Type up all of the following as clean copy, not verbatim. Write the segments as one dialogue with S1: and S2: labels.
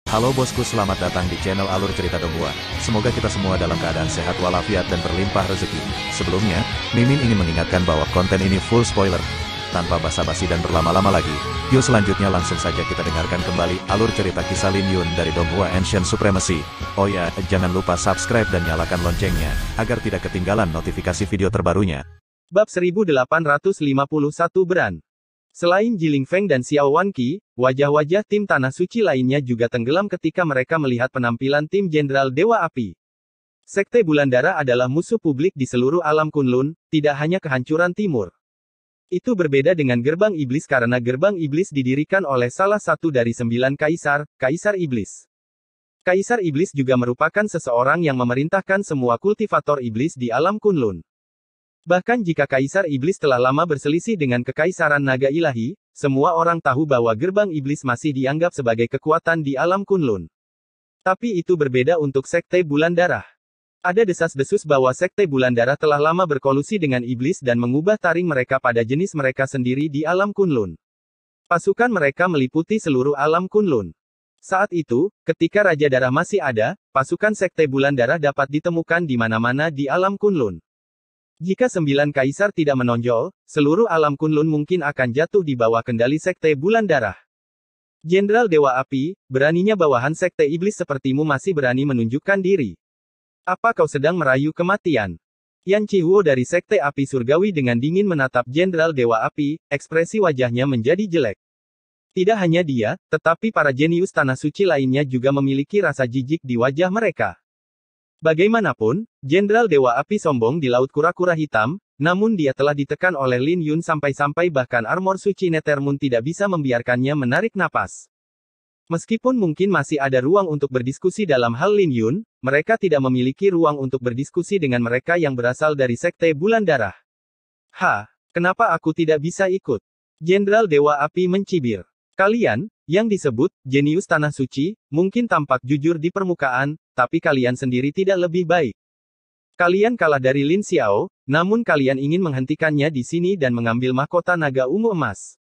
S1: Halo bosku, selamat datang di channel Alur Cerita Donghua. Semoga kita semua dalam keadaan sehat walafiat dan berlimpah rezeki. Sebelumnya, Mimin ingin mengingatkan bahwa konten ini full spoiler. Tanpa basa-basi dan berlama-lama lagi, yuk selanjutnya langsung saja kita dengarkan kembali alur cerita kisah Lin Yun dari Donghua Ancient Supremacy. Oh ya, jangan lupa subscribe dan nyalakan loncengnya, agar tidak ketinggalan notifikasi video terbarunya.
S2: Bab 1851 Beran. Selain Jiling Feng dan Xiao Wanqi, wajah-wajah tim Tanah Suci lainnya juga tenggelam ketika mereka melihat penampilan tim Jenderal Dewa Api. Sekte Bulan Darah adalah musuh publik di seluruh alam Kunlun, tidak hanya kehancuran timur. Itu berbeda dengan Gerbang Iblis karena Gerbang Iblis didirikan oleh salah satu dari 9 kaisar, Kaisar Iblis. Kaisar Iblis juga merupakan seseorang yang memerintahkan semua kultivator iblis di alam Kunlun. Bahkan jika Kaisar Iblis telah lama berselisih dengan Kekaisaran Naga Ilahi, semua orang tahu bahwa Gerbang Iblis masih dianggap sebagai kekuatan di alam Kunlun. Tapi itu berbeda untuk Sekte Bulan Darah. Ada desas-desus bahwa Sekte Bulan Darah telah lama berkolusi dengan Iblis dan mengubah taring mereka pada jenis mereka sendiri di alam Kunlun. Pasukan mereka meliputi seluruh alam Kunlun. Saat itu, ketika Raja Darah masih ada, pasukan Sekte Bulan Darah dapat ditemukan di mana-mana di alam Kunlun. Jika 9 kaisar tidak menonjol, seluruh alam Kunlun mungkin akan jatuh di bawah kendali Sekte Bulan Darah. Jenderal Dewa Api, beraninya bawahan Sekte Iblis sepertimu masih berani menunjukkan diri. Apa kau sedang merayu kematian? Yan Chihuo dari Sekte Api Surgawi dengan dingin menatap Jenderal Dewa Api, ekspresi wajahnya menjadi jelek. Tidak hanya dia, tetapi para jenius Tanah Suci lainnya juga memiliki rasa jijik di wajah mereka. Bagaimanapun, Jenderal Dewa Api sombong di Laut Kura-Kura Hitam, namun dia telah ditekan oleh Lin Yun sampai-sampai bahkan armor suci Nethermoon tidak bisa membiarkannya menarik napas. Meskipun mungkin masih ada ruang untuk berdiskusi dalam hal Lin Yun, mereka tidak memiliki ruang untuk berdiskusi dengan mereka yang berasal dari Sekte Bulan Darah. Kenapa aku tidak bisa ikut? Jenderal Dewa Api mencibir. Kalian, yang disebut jenius Tanah Suci, mungkin tampak jujur di permukaan, tapi kalian sendiri tidak lebih baik. Kalian kalah dari Lin Xiao, namun kalian ingin menghentikannya di sini dan mengambil mahkota naga ungu emas.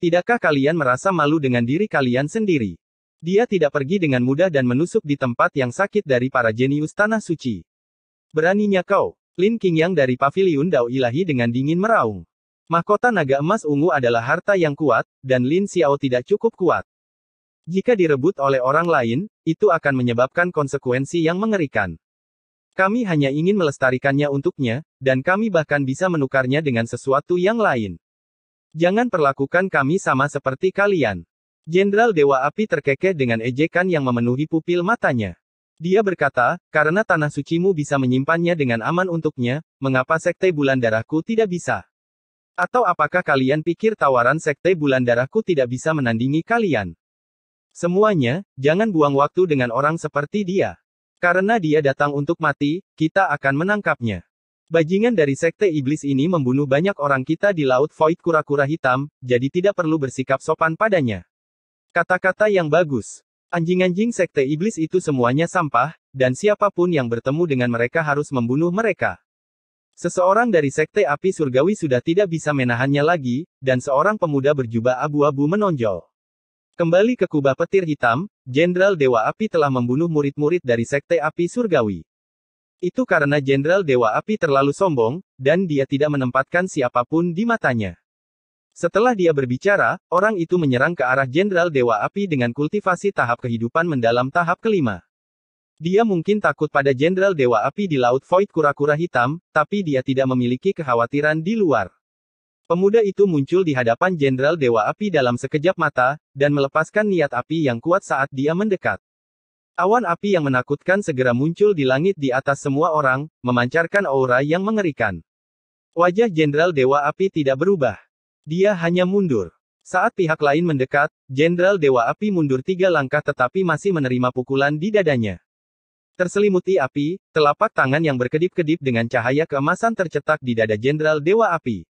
S2: Tidakkah kalian merasa malu dengan diri kalian sendiri? Dia tidak pergi dengan mudah dan menusuk di tempat yang sakit dari para jenius Tanah Suci. Beraninya kau, Lin Qingyang dari Paviliun Dao Ilahi dengan dingin meraung. Mahkota naga emas ungu adalah harta yang kuat, dan Lin Xiao tidak cukup kuat. Jika direbut oleh orang lain, itu akan menyebabkan konsekuensi yang mengerikan. Kami hanya ingin melestarikannya untuknya, dan kami bahkan bisa menukarnya dengan sesuatu yang lain. Jangan perlakukan kami sama seperti kalian. Jenderal Dewa Api terkekeh dengan ejekan yang memenuhi pupil matanya. Dia berkata, karena Tanah Sucimu bisa menyimpannya dengan aman untuknya, mengapa Sekte Bulan Darahku tidak bisa? Atau apakah kalian pikir tawaran Sekte Bulan Darahku tidak bisa menandingi kalian? Semuanya, jangan buang waktu dengan orang seperti dia. Karena dia datang untuk mati, kita akan menangkapnya. Bajingan dari Sekte Iblis ini membunuh banyak orang kita di Laut Void Kura-Kura Hitam, jadi tidak perlu bersikap sopan padanya. Kata-kata yang bagus. Anjing-anjing Sekte Iblis itu semuanya sampah, dan siapapun yang bertemu dengan mereka harus membunuh mereka. Seseorang dari Sekte Api Surgawi sudah tidak bisa menahannya lagi, dan seorang pemuda berjubah abu-abu menonjol. Kembali ke kubah petir hitam, Jenderal Dewa Api telah membunuh murid-murid dari Sekte Api Surgawi. Itu karena Jenderal Dewa Api terlalu sombong, dan dia tidak menempatkan siapapun di matanya. Setelah dia berbicara, orang itu menyerang ke arah Jenderal Dewa Api dengan kultivasi tahap kehidupan mendalam tahap kelima. Dia mungkin takut pada Jenderal Dewa Api di Laut Void Kura-Kura Hitam, tapi dia tidak memiliki kekhawatiran di luar. Pemuda itu muncul di hadapan Jenderal Dewa Api dalam sekejap mata, dan melepaskan niat api yang kuat saat dia mendekat. Awan api yang menakutkan segera muncul di langit di atas semua orang, memancarkan aura yang mengerikan. Wajah Jenderal Dewa Api tidak berubah. Dia hanya mundur. Saat pihak lain mendekat, Jenderal Dewa Api mundur 3 langkah tetapi masih menerima pukulan di dadanya. Terselimuti api, telapak tangan yang berkedip-kedip dengan cahaya keemasan tercetak di dada Jenderal Dewa Api.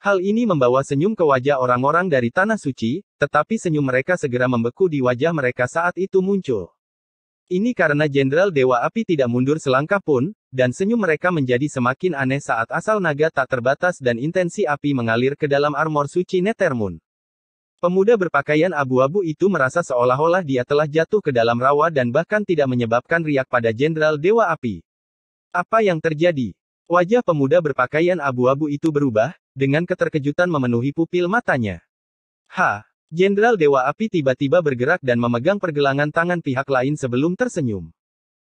S2: Hal ini membawa senyum ke wajah orang-orang dari Tanah Suci, tetapi senyum mereka segera membeku di wajah mereka saat itu muncul. Ini karena Jenderal Dewa Api tidak mundur selangkah pun, dan senyum mereka menjadi semakin aneh saat asal naga tak terbatas dan intensi api mengalir ke dalam armor suci Nethermoon. Pemuda berpakaian abu-abu itu merasa seolah-olah dia telah jatuh ke dalam rawa dan bahkan tidak menyebabkan riak pada Jenderal Dewa Api. Apa yang terjadi? Wajah pemuda berpakaian abu-abu itu berubah, dengan keterkejutan memenuhi pupil matanya. Jenderal Dewa Api tiba-tiba bergerak dan memegang pergelangan tangan pihak lain sebelum tersenyum.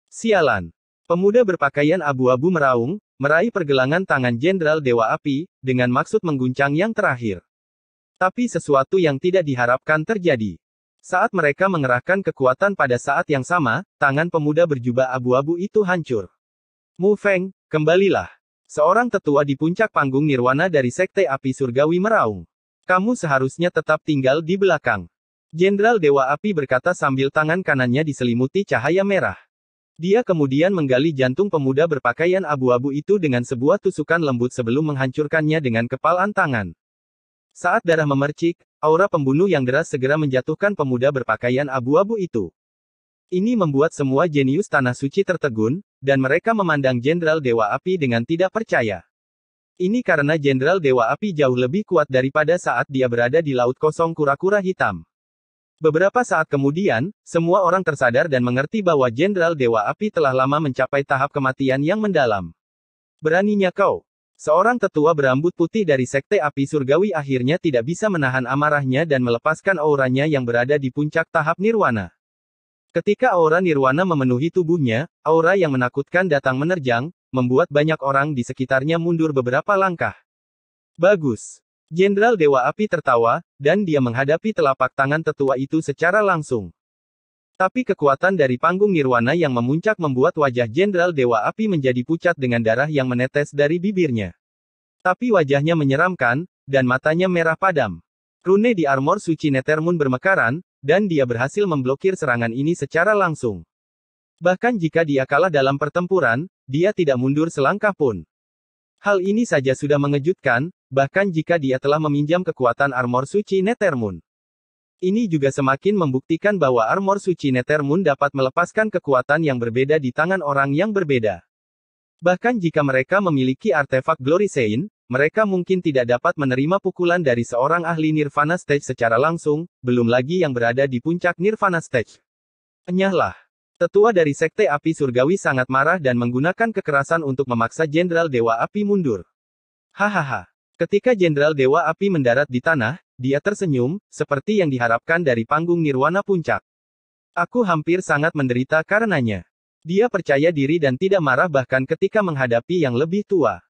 S2: Sialan! Pemuda berpakaian abu-abu meraung, meraih pergelangan tangan Jenderal Dewa Api, dengan maksud mengguncang yang terakhir. Tapi sesuatu yang tidak diharapkan terjadi. Saat mereka mengerahkan kekuatan pada saat yang sama, tangan pemuda berjubah abu-abu itu hancur. Mu Feng, kembalilah. Seorang tetua di puncak panggung nirwana dari Sekte Api Surgawi meraung. Kamu seharusnya tetap tinggal di belakang. Jenderal Dewa Api berkata sambil tangan kanannya diselimuti cahaya merah. Dia kemudian menggali jantung pemuda berpakaian abu-abu itu dengan sebuah tusukan lembut sebelum menghancurkannya dengan kepalan tangan. Saat darah memercik, aura pembunuh yang deras segera menjatuhkan pemuda berpakaian abu-abu itu. Ini membuat semua jenius Tanah Suci tertegun, dan mereka memandang Jenderal Dewa Api dengan tidak percaya. Ini karena Jenderal Dewa Api jauh lebih kuat daripada saat dia berada di Laut Kosong Kura-Kura Hitam. Beberapa saat kemudian, semua orang tersadar dan mengerti bahwa Jenderal Dewa Api telah lama mencapai tahap kematian yang mendalam. Beraninya kau? Seorang tetua berambut putih dari Sekte Api Surgawi akhirnya tidak bisa menahan amarahnya dan melepaskan auranya yang berada di puncak tahap nirwana. Ketika aura nirwana memenuhi tubuhnya, aura yang menakutkan datang menerjang, membuat banyak orang di sekitarnya mundur beberapa langkah. Bagus. Jenderal Dewa Api tertawa, dan dia menghadapi telapak tangan tetua itu secara langsung. Tapi kekuatan dari panggung nirwana yang memuncak membuat wajah Jenderal Dewa Api menjadi pucat dengan darah yang menetes dari bibirnya. Tapi wajahnya menyeramkan, dan matanya merah padam. Rune di armor suci Nethermoon bermekaran, dan dia berhasil memblokir serangan ini secara langsung. Bahkan jika dia kalah dalam pertempuran, dia tidak mundur selangkah pun. Hal ini saja sudah mengejutkan, bahkan jika dia telah meminjam kekuatan armor suci Nethermoon. Ini juga semakin membuktikan bahwa armor suci Nethermoon dapat melepaskan kekuatan yang berbeda di tangan orang yang berbeda. Bahkan jika mereka memiliki artefak Glory Sein, mereka mungkin tidak dapat menerima pukulan dari seorang ahli Nirvana Stage secara langsung, belum lagi yang berada di puncak Nirvana Stage. Enyahlah. Tetua dari Sekte Api Surgawi sangat marah dan menggunakan kekerasan untuk memaksa Jenderal Dewa Api mundur. Hahaha. Ketika Jenderal Dewa Api mendarat di tanah, dia tersenyum, seperti yang diharapkan dari panggung nirwana puncak. Aku hampir sangat menderita karenanya. Dia percaya diri dan tidak marah bahkan ketika menghadapi yang lebih tua.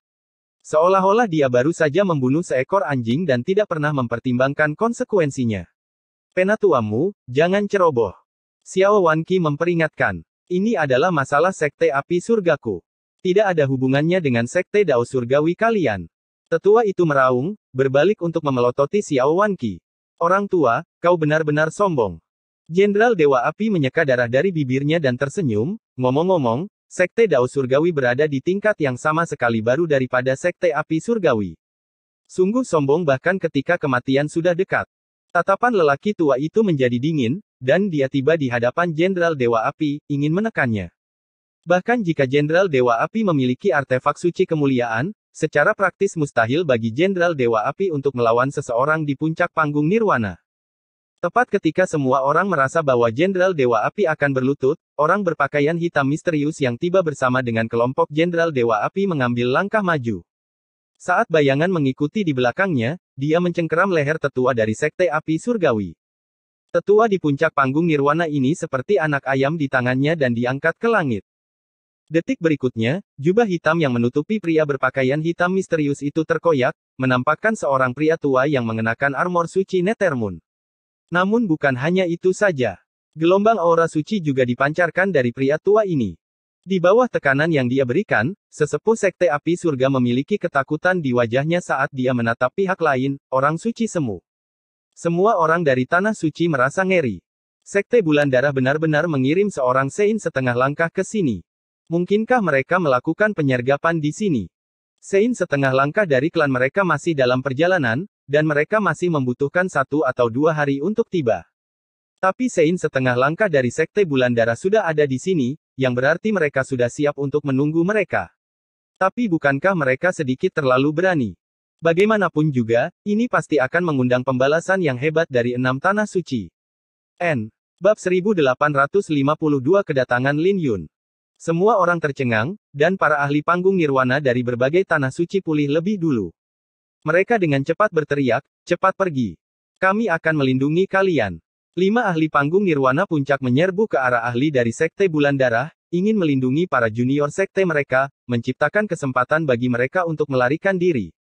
S2: Seolah-olah dia baru saja membunuh seekor anjing dan tidak pernah mempertimbangkan konsekuensinya. Penatuamu, jangan ceroboh. Xiao Wanqi memperingatkan. Ini adalah masalah Sekte Api Surgaku. Tidak ada hubungannya dengan Sekte Dao Surgawi kalian. Tetua itu meraung, berbalik untuk memelototi Xiao Wanqi. Orang tua, kau benar-benar sombong. Jenderal Dewa Api menyeka darah dari bibirnya dan tersenyum, ngomong-ngomong, Sekte Dao Surgawi berada di tingkat yang sama sekali baru daripada Sekte Api Surgawi. Sungguh sombong bahkan ketika kematian sudah dekat. Tatapan lelaki tua itu menjadi dingin, dan dia tiba di hadapan Jenderal Dewa Api, ingin menekannya. Bahkan jika Jenderal Dewa Api memiliki artefak suci kemuliaan, secara praktis mustahil bagi Jenderal Dewa Api untuk melawan seseorang di puncak panggung nirwana. Tepat ketika semua orang merasa bahwa Jenderal Dewa Api akan berlutut, orang berpakaian hitam misterius yang tiba bersama dengan kelompok Jenderal Dewa Api mengambil langkah maju. Saat bayangan mengikuti di belakangnya, dia mencengkeram leher tetua dari Sekte Api Surgawi. Tetua di puncak panggung nirwana ini seperti anak ayam di tangannya dan diangkat ke langit. Detik berikutnya, jubah hitam yang menutupi pria berpakaian hitam misterius itu terkoyak, menampakkan seorang pria tua yang mengenakan armor suci Nethermoon. Namun bukan hanya itu saja. Gelombang aura suci juga dipancarkan dari pria tua ini. Di bawah tekanan yang dia berikan, sesepuh Sekte Api Surga memiliki ketakutan di wajahnya saat dia menatap pihak lain, orang suci semu. Semua orang dari Tanah Suci merasa ngeri. Sekte Bulan Darah benar-benar mengirim seorang Sein setengah langkah ke sini. Mungkinkah mereka melakukan penyergapan di sini? Sein setengah langkah dari klan mereka masih dalam perjalanan, dan mereka masih membutuhkan 1 atau 2 hari untuk tiba. Tapi Sein setengah langkah dari Sekte Bulan Darah sudah ada di sini, yang berarti mereka sudah siap untuk menunggu mereka. Tapi bukankah mereka sedikit terlalu berani? Bagaimanapun juga, ini pasti akan mengundang pembalasan yang hebat dari 6 tanah suci. N. Bab 1852 Kedatangan Lin Yun. Semua orang tercengang, dan para ahli panggung nirwana dari berbagai tanah suci pulih lebih dulu. Mereka dengan cepat berteriak, cepat pergi. Kami akan melindungi kalian. 5 ahli panggung nirwana puncak menyerbu ke arah ahli dari Sekte Bulan Darah, ingin melindungi para junior sekte mereka, menciptakan kesempatan bagi mereka untuk melarikan diri.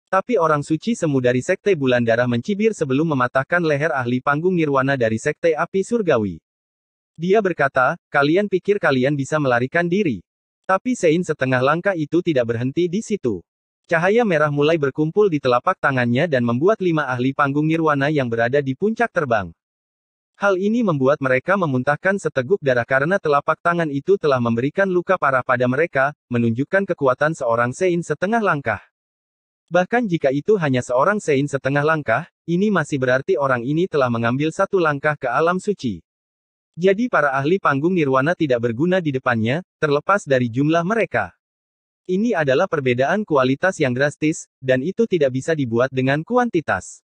S2: Tapi orang suci semu dari Sekte Bulan Darah mencibir sebelum mematahkan leher ahli panggung nirwana dari Sekte Api Surgawi. Dia berkata, kalian pikir kalian bisa melarikan diri. Tapi Sein setengah langkah itu tidak berhenti di situ. Cahaya merah mulai berkumpul di telapak tangannya dan membuat 5 ahli panggung nirwana yang berada di puncak terbang. Hal ini membuat mereka memuntahkan seteguk darah karena telapak tangan itu telah memberikan luka parah pada mereka, menunjukkan kekuatan seorang Sein setengah langkah. Bahkan jika itu hanya seorang Sein setengah langkah, ini masih berarti orang ini telah mengambil 1 langkah ke alam suci. Jadi para ahli panggung nirwana tidak berguna di depannya, terlepas dari jumlah mereka. Ini adalah perbedaan kualitas yang drastis, dan itu tidak bisa dibuat dengan kuantitas.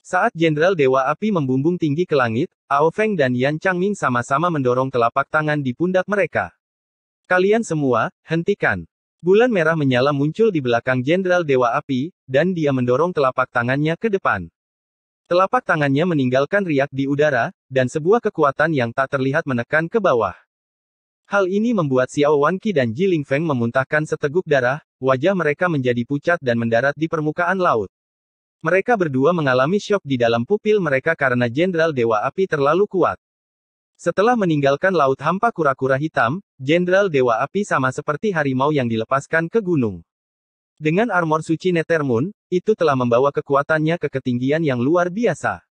S2: Saat Jenderal Dewa Api membumbung tinggi ke langit, Ao Feng dan Yan Changming sama-sama mendorong telapak tangan di pundak mereka. Kalian semua, hentikan. Bulan merah menyala muncul di belakang Jenderal Dewa Api, dan dia mendorong telapak tangannya ke depan. Telapak tangannya meninggalkan riak di udara, dan sebuah kekuatan yang tak terlihat menekan ke bawah. Hal ini membuat Xiao Wanqi dan Jiling Feng memuntahkan seteguk darah, wajah mereka menjadi pucat dan mendarat di permukaan laut. Mereka berdua mengalami syok di dalam pupil mereka karena Jenderal Dewa Api terlalu kuat. Setelah meninggalkan laut hampa kura-kura hitam, Jenderal Dewa Api sama seperti harimau yang dilepaskan ke gunung. Dengan armor suci Nethermoon, itu telah membawa kekuatannya ke ketinggian yang luar biasa.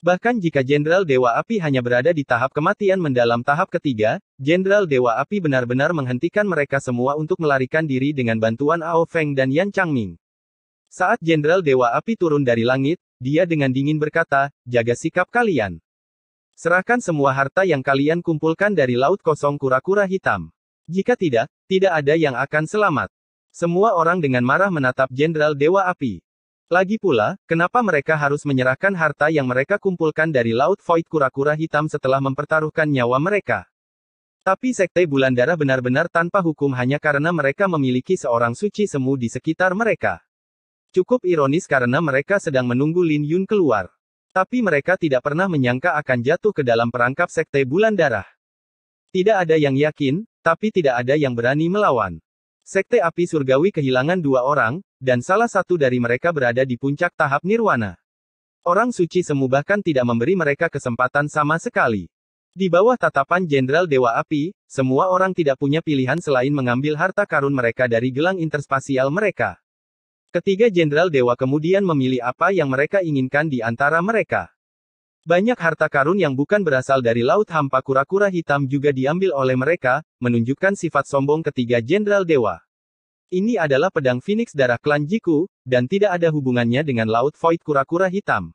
S2: Bahkan jika Jenderal Dewa Api hanya berada di tahap kematian mendalam tahap ketiga, Jenderal Dewa Api benar-benar menghentikan mereka semua untuk melarikan diri dengan bantuan Ao Feng dan Yan Changming. Saat Jenderal Dewa Api turun dari langit, dia dengan dingin berkata, jaga sikap kalian. Serahkan semua harta yang kalian kumpulkan dari laut kosong kura-kura hitam. Jika tidak, tidak ada yang akan selamat. Semua orang dengan marah menatap Jenderal Dewa Api. Lagi pula, kenapa mereka harus menyerahkan harta yang mereka kumpulkan dari laut void kura-kura hitam setelah mempertaruhkan nyawa mereka? Tapi Sekte Bulan Darah benar-benar tanpa hukum hanya karena mereka memiliki seorang suci semu di sekitar mereka. Cukup ironis karena mereka sedang menunggu Lin Yun keluar. Tapi mereka tidak pernah menyangka akan jatuh ke dalam perangkap Sekte Bulan Darah. Tidak ada yang yakin, tapi tidak ada yang berani melawan. Sekte Api Surgawi kehilangan 2 orang, dan salah satu dari mereka berada di puncak tahap nirwana. Orang suci semu bahkan tidak memberi mereka kesempatan sama sekali. Di bawah tatapan Jenderal Dewa Api, semua orang tidak punya pilihan selain mengambil harta karun mereka dari gelang interspasial mereka. Ketiga Jenderal Dewa kemudian memilih apa yang mereka inginkan di antara mereka. Banyak harta karun yang bukan berasal dari laut hampa kura-kura hitam juga diambil oleh mereka, menunjukkan sifat sombong ketiga Jenderal Dewa. Ini adalah pedang Phoenix darah klan Jiku, dan tidak ada hubungannya dengan laut void kura-kura hitam.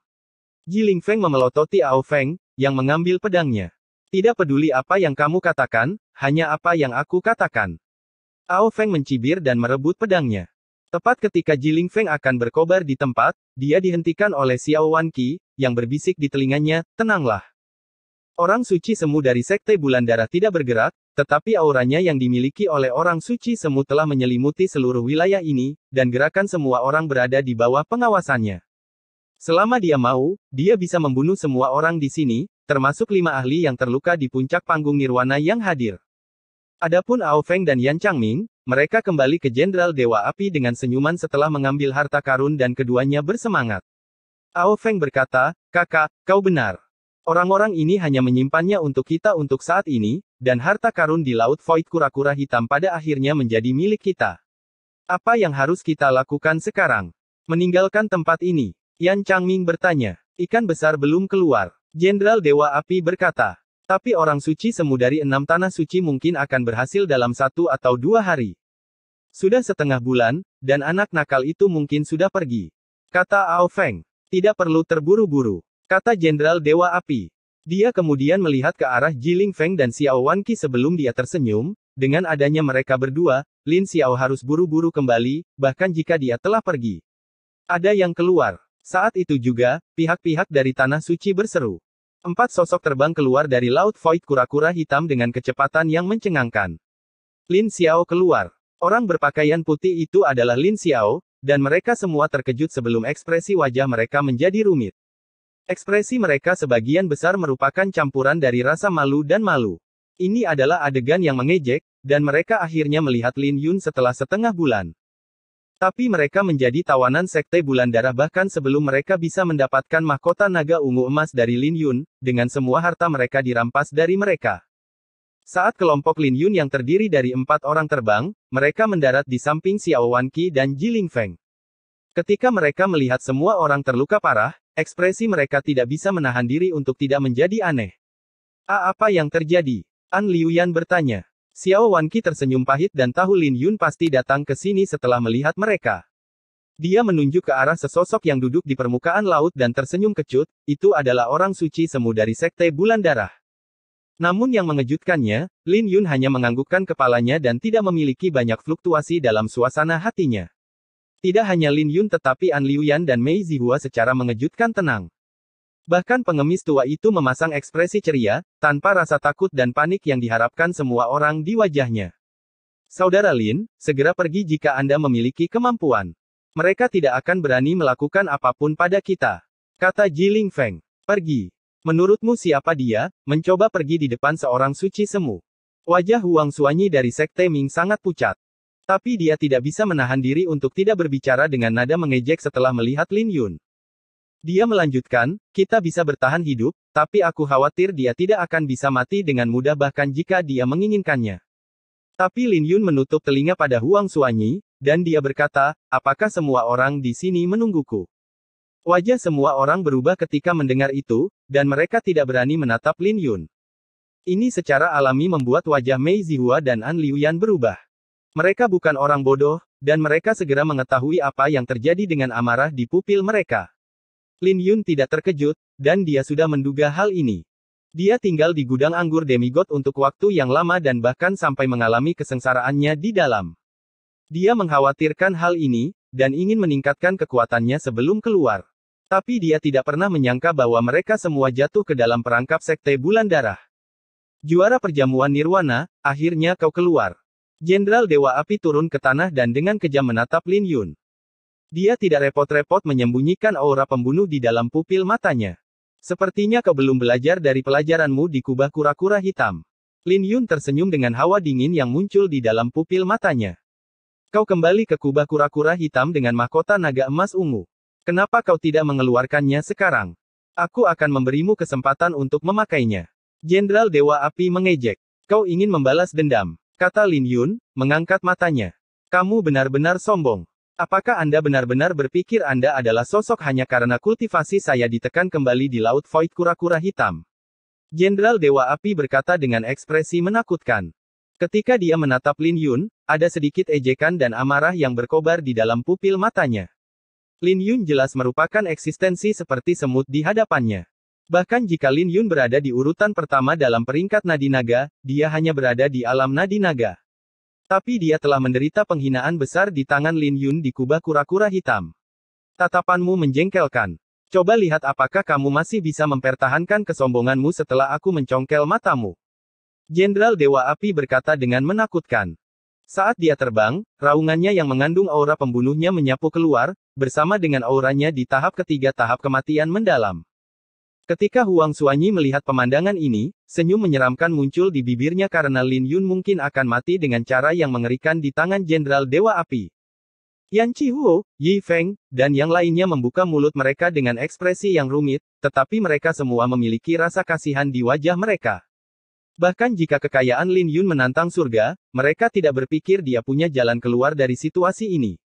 S2: Jiling Feng memelototi Ao Feng, yang mengambil pedangnya. Tidak peduli apa yang kamu katakan, hanya apa yang aku katakan. Ao Feng mencibir dan merebut pedangnya. Tepat ketika Jiling Feng akan berkobar di tempat, dia dihentikan oleh Xiao Wanqi, yang berbisik di telinganya, tenanglah. Orang suci semu dari Sekte Bulan Darah tidak bergerak, tetapi auranya yang dimiliki oleh orang suci semu telah menyelimuti seluruh wilayah ini, dan gerakan semua orang berada di bawah pengawasannya. Selama dia mau, dia bisa membunuh semua orang di sini, termasuk 5 ahli yang terluka di puncak panggung nirwana yang hadir. Adapun Ao Feng dan Yan Changming, mereka kembali ke Jenderal Dewa Api dengan senyuman setelah mengambil harta karun dan keduanya bersemangat. Ao Feng berkata, kakak, kau benar. Orang-orang ini hanya menyimpannya untuk kita untuk saat ini, dan harta karun di Laut Void kura-kura hitam pada akhirnya menjadi milik kita. Apa yang harus kita lakukan sekarang? Meninggalkan tempat ini? Yan Changming bertanya. Ikan besar belum keluar. Jenderal Dewa Api berkata. Tapi orang suci semu dari 6 tanah suci mungkin akan berhasil dalam 1 atau 2 hari. Sudah setengah bulan, dan anak nakal itu mungkin sudah pergi. Kata Ao Feng. Tidak perlu terburu-buru. Kata Jenderal Dewa Api. Dia kemudian melihat ke arah Jiling Feng dan Xiao Wanqi sebelum dia tersenyum. Dengan adanya mereka berdua, Lin Xiao harus buru-buru kembali, bahkan jika dia telah pergi. Ada yang keluar. Saat itu juga, pihak-pihak dari Tanah Suci berseru. 4 sosok terbang keluar dari Laut Void kura-kura hitam dengan kecepatan yang mencengangkan. Lin Xiao keluar. Orang berpakaian putih itu adalah Lin Xiao, dan mereka semua terkejut sebelum ekspresi wajah mereka menjadi rumit. Ekspresi mereka sebagian besar merupakan campuran dari rasa malu dan malu. Ini adalah adegan yang mengejek, dan mereka akhirnya melihat Lin Yun setelah setengah bulan. Tapi mereka menjadi tawanan Sekte Bulan Darah bahkan sebelum mereka bisa mendapatkan mahkota naga ungu emas dari Lin Yun, dengan semua harta mereka dirampas dari mereka. Saat kelompok Lin Yun yang terdiri dari 4 orang terbang, mereka mendarat di samping Xiao Wanqi dan Jiling Feng. Ketika mereka melihat semua orang terluka parah, ekspresi mereka tidak bisa menahan diri untuk tidak menjadi aneh. Apa yang terjadi? An Liuyan bertanya. Xiao Wanqi tersenyum pahit dan tahu Lin Yun pasti datang ke sini setelah melihat mereka. Dia menunjuk ke arah sesosok yang duduk di permukaan laut dan tersenyum kecut, itu adalah orang suci semu dari Sekte Bulan Darah. Namun yang mengejutkannya, Lin Yun hanya menganggukkan kepalanya dan tidak memiliki banyak fluktuasi dalam suasana hatinya. Tidak hanya Lin Yun tetapi An Liuyan dan Mei Zihua secara mengejutkan tenang. Bahkan pengemis tua itu memasang ekspresi ceria, tanpa rasa takut dan panik yang diharapkan semua orang di wajahnya. Saudara Lin, segera pergi jika Anda memiliki kemampuan. Mereka tidak akan berani melakukan apapun pada kita. Kata Jiling Feng. Pergi. Menurutmu siapa dia, mencoba pergi di depan seorang suci semu. Wajah Huang Xuanyi dari Sekte Ming sangat pucat. Tapi dia tidak bisa menahan diri untuk tidak berbicara dengan nada mengejek setelah melihat Lin Yun. Dia melanjutkan, kita bisa bertahan hidup, tapi aku khawatir dia tidak akan bisa mati dengan mudah bahkan jika dia menginginkannya. Tapi Lin Yun menutup telinga pada Huang Xuanyi, dan dia berkata, apakah semua orang di sini menungguku? Wajah semua orang berubah ketika mendengar itu, dan mereka tidak berani menatap Lin Yun. Ini secara alami membuat wajah Mei Zihua dan An Liuyan berubah. Mereka bukan orang bodoh, dan mereka segera mengetahui apa yang terjadi dengan amarah di pupil mereka. Lin Yun tidak terkejut, dan dia sudah menduga hal ini. Dia tinggal di gudang anggur demigod untuk waktu yang lama dan bahkan sampai mengalami kesengsaraannya di dalam. Dia mengkhawatirkan hal ini, dan ingin meningkatkan kekuatannya sebelum keluar. Tapi dia tidak pernah menyangka bahwa mereka semua jatuh ke dalam perangkap Sekte Bulan Darah. Juara perjamuan Nirwana, akhirnya kau keluar. Jenderal Dewa Api turun ke tanah dan dengan kejam menatap Lin Yun. Dia tidak repot-repot menyembunyikan aura pembunuh di dalam pupil matanya. Sepertinya kau belum belajar dari pelajaranmu di kubah kura-kura hitam. Lin Yun tersenyum dengan hawa dingin yang muncul di dalam pupil matanya. Kau kembali ke kubah kura-kura hitam dengan mahkota naga emas ungu. Kenapa kau tidak mengeluarkannya sekarang? Aku akan memberimu kesempatan untuk memakainya. Jenderal Dewa Api mengejek. Kau ingin membalas dendam, kata Lin Yun, mengangkat matanya. Kamu benar-benar sombong. Apakah Anda benar-benar berpikir Anda adalah sosok hanya karena kultivasi saya ditekan kembali di Laut Void kura-kura hitam? Jenderal Dewa Api berkata dengan ekspresi menakutkan. Ketika dia menatap Lin Yun, ada sedikit ejekan dan amarah yang berkobar di dalam pupil matanya. Lin Yun jelas merupakan eksistensi seperti semut di hadapannya. Bahkan jika Lin Yun berada di urutan pertama dalam peringkat nadi naga, dia hanya berada di alam nadi naga. Tapi dia telah menderita penghinaan besar di tangan Lin Yun di kubah kura-kura hitam. Tatapanmu menjengkelkan. Coba lihat apakah kamu masih bisa mempertahankan kesombonganmu setelah aku mencongkel matamu. Jenderal Dewa Api berkata dengan menakutkan. Saat dia terbang, raungannya yang mengandung aura pembunuhnya menyapu keluar, bersama dengan auranya di tahap ketiga tahap kematian mendalam. Ketika Huang Xuanyi melihat pemandangan ini, senyum menyeramkan muncul di bibirnya karena Lin Yun mungkin akan mati dengan cara yang mengerikan di tangan Jenderal Dewa Api. Yan Chihuo, Yi Feng, dan yang lainnya membuka mulut mereka dengan ekspresi yang rumit, tetapi mereka semua memiliki rasa kasihan di wajah mereka. Bahkan jika kekayaan Lin Yun menantang surga, mereka tidak berpikir dia punya jalan keluar dari situasi ini.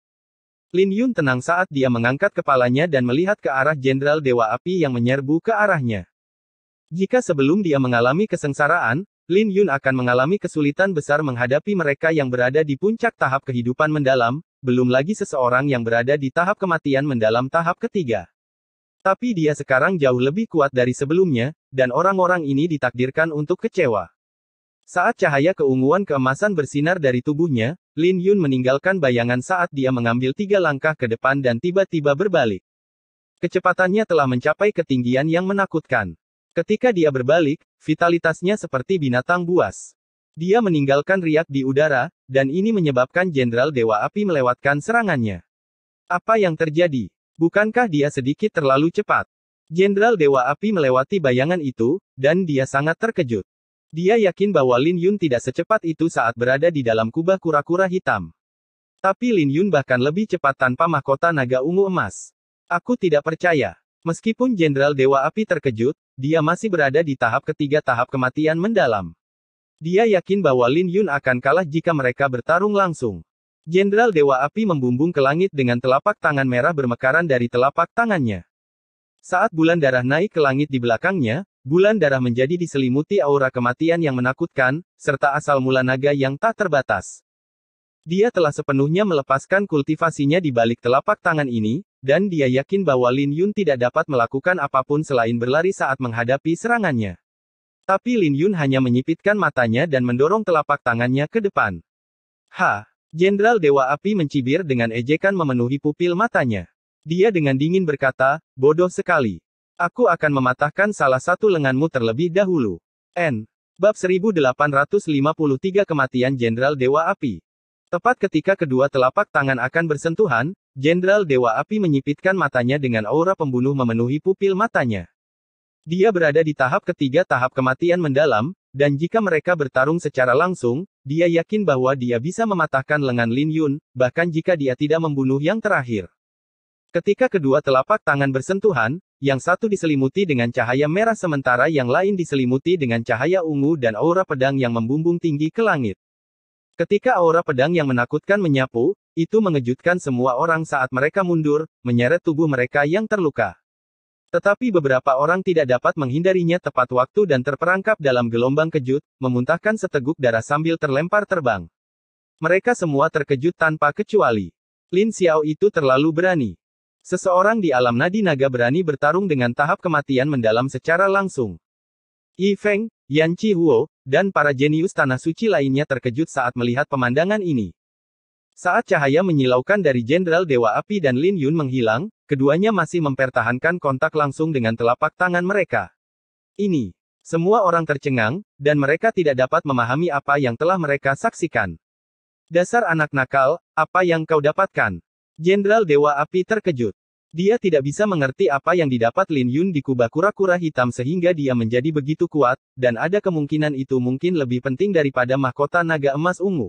S2: Lin Yun tenang saat dia mengangkat kepalanya dan melihat ke arah Jenderal Dewa Api yang menyerbu ke arahnya. Jika sebelum dia mengalami kesengsaraan, Lin Yun akan mengalami kesulitan besar menghadapi mereka yang berada di puncak tahap kehidupan mendalam, belum lagi seseorang yang berada di tahap kematian mendalam tahap ketiga. Tapi dia sekarang jauh lebih kuat dari sebelumnya, dan orang-orang ini ditakdirkan untuk kecewa. Saat cahaya keunguan keemasan bersinar dari tubuhnya, Lin Yun meninggalkan bayangan saat dia mengambil 3 langkah ke depan dan tiba-tiba berbalik. Kecepatannya telah mencapai ketinggian yang menakutkan. Ketika dia berbalik, vitalitasnya seperti binatang buas. Dia meninggalkan riak di udara, dan ini menyebabkan Jenderal Dewa Api melewatkan serangannya. Apa yang terjadi? Bukankah dia sedikit terlalu cepat? Jenderal Dewa Api melewati bayangan itu, dan dia sangat terkejut. Dia yakin bahwa Lin Yun tidak secepat itu saat berada di dalam kubah kura-kura hitam. Tapi Lin Yun bahkan lebih cepat tanpa mahkota naga ungu emas. Aku tidak percaya. Meskipun Jenderal Dewa Api terkejut, dia masih berada di tahap ketiga tahap kematian mendalam. Dia yakin bahwa Lin Yun akan kalah jika mereka bertarung langsung. Jenderal Dewa Api membumbung ke langit dengan telapak tangan merah bermekaran dari telapak tangannya. Saat bulan darah naik ke langit di belakangnya, bulan darah menjadi diselimuti aura kematian yang menakutkan, serta asal mula naga yang tak terbatas. Dia telah sepenuhnya melepaskan kultivasinya di balik telapak tangan ini, dan dia yakin bahwa Lin Yun tidak dapat melakukan apapun selain berlari saat menghadapi serangannya. Tapi Lin Yun hanya menyipitkan matanya dan mendorong telapak tangannya ke depan. Jenderal Dewa Api mencibir dengan ejekan memenuhi pupil matanya. Dia dengan dingin berkata, bodoh sekali. Aku akan mematahkan salah satu lenganmu terlebih dahulu. Bab 1853 Kematian Jenderal Dewa Api. Tepat ketika kedua telapak tangan akan bersentuhan, Jenderal Dewa Api menyipitkan matanya dengan aura pembunuh memenuhi pupil matanya. Dia berada di tahap ketiga tahap kematian mendalam, dan jika mereka bertarung secara langsung, dia yakin bahwa dia bisa mematahkan lengan Lin Yun, bahkan jika dia tidak membunuh yang terakhir. Ketika kedua telapak tangan bersentuhan, yang satu diselimuti dengan cahaya merah sementara yang lain diselimuti dengan cahaya ungu dan aura pedang yang membumbung tinggi ke langit. Ketika aura pedang yang menakutkan menyapu, itu mengejutkan semua orang saat mereka mundur, menyeret tubuh mereka yang terluka. Tetapi beberapa orang tidak dapat menghindarinya tepat waktu dan terperangkap dalam gelombang kejut, memuntahkan seteguk darah sambil terlempar terbang. Mereka semua terkejut tanpa kecuali. Lin Xiao itu terlalu berani. Seseorang di alam nadi naga berani bertarung dengan tahap kematian mendalam secara langsung. Yi Feng, Yan Chi Huo, dan para jenius tanah suci lainnya terkejut saat melihat pemandangan ini. Saat cahaya menyilaukan dari Jenderal Dewa Api dan Lin Yun menghilang, keduanya masih mempertahankan kontak langsung dengan telapak tangan mereka. Ini. Semua orang tercengang, dan mereka tidak dapat memahami apa yang telah mereka saksikan. Dasar anak nakal, apa yang kau dapatkan? Jenderal Dewa Api terkejut. Dia tidak bisa mengerti apa yang didapat Lin Yun di kubah kura-kura hitam sehingga dia menjadi begitu kuat, dan ada kemungkinan itu mungkin lebih penting daripada mahkota naga emas ungu.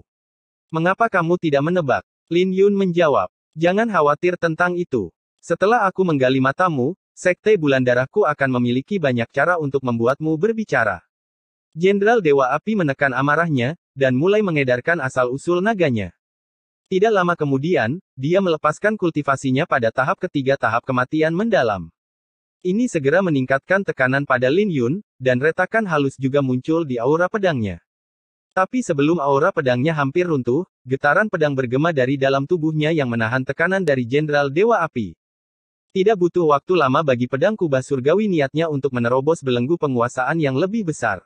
S2: Mengapa kamu tidak menebak? Lin Yun menjawab. Jangan khawatir tentang itu. Setelah aku menggali matamu, Sekte Bulan Darahku akan memiliki banyak cara untuk membuatmu berbicara. Jenderal Dewa Api menekan amarahnya, dan mulai mengedarkan asal-usul naganya. Tidak lama kemudian, dia melepaskan kultivasinya pada tahap ketiga tahap kematian mendalam. Ini segera meningkatkan tekanan pada Lin Yun, dan retakan halus juga muncul di aura pedangnya. Tapi sebelum aura pedangnya hampir runtuh, getaran pedang bergema dari dalam tubuhnya yang menahan tekanan dari Jenderal Dewa Api. Tidak butuh waktu lama bagi pedang kubah surgawi niatnya untuk menerobos belenggu penguasaan yang lebih besar.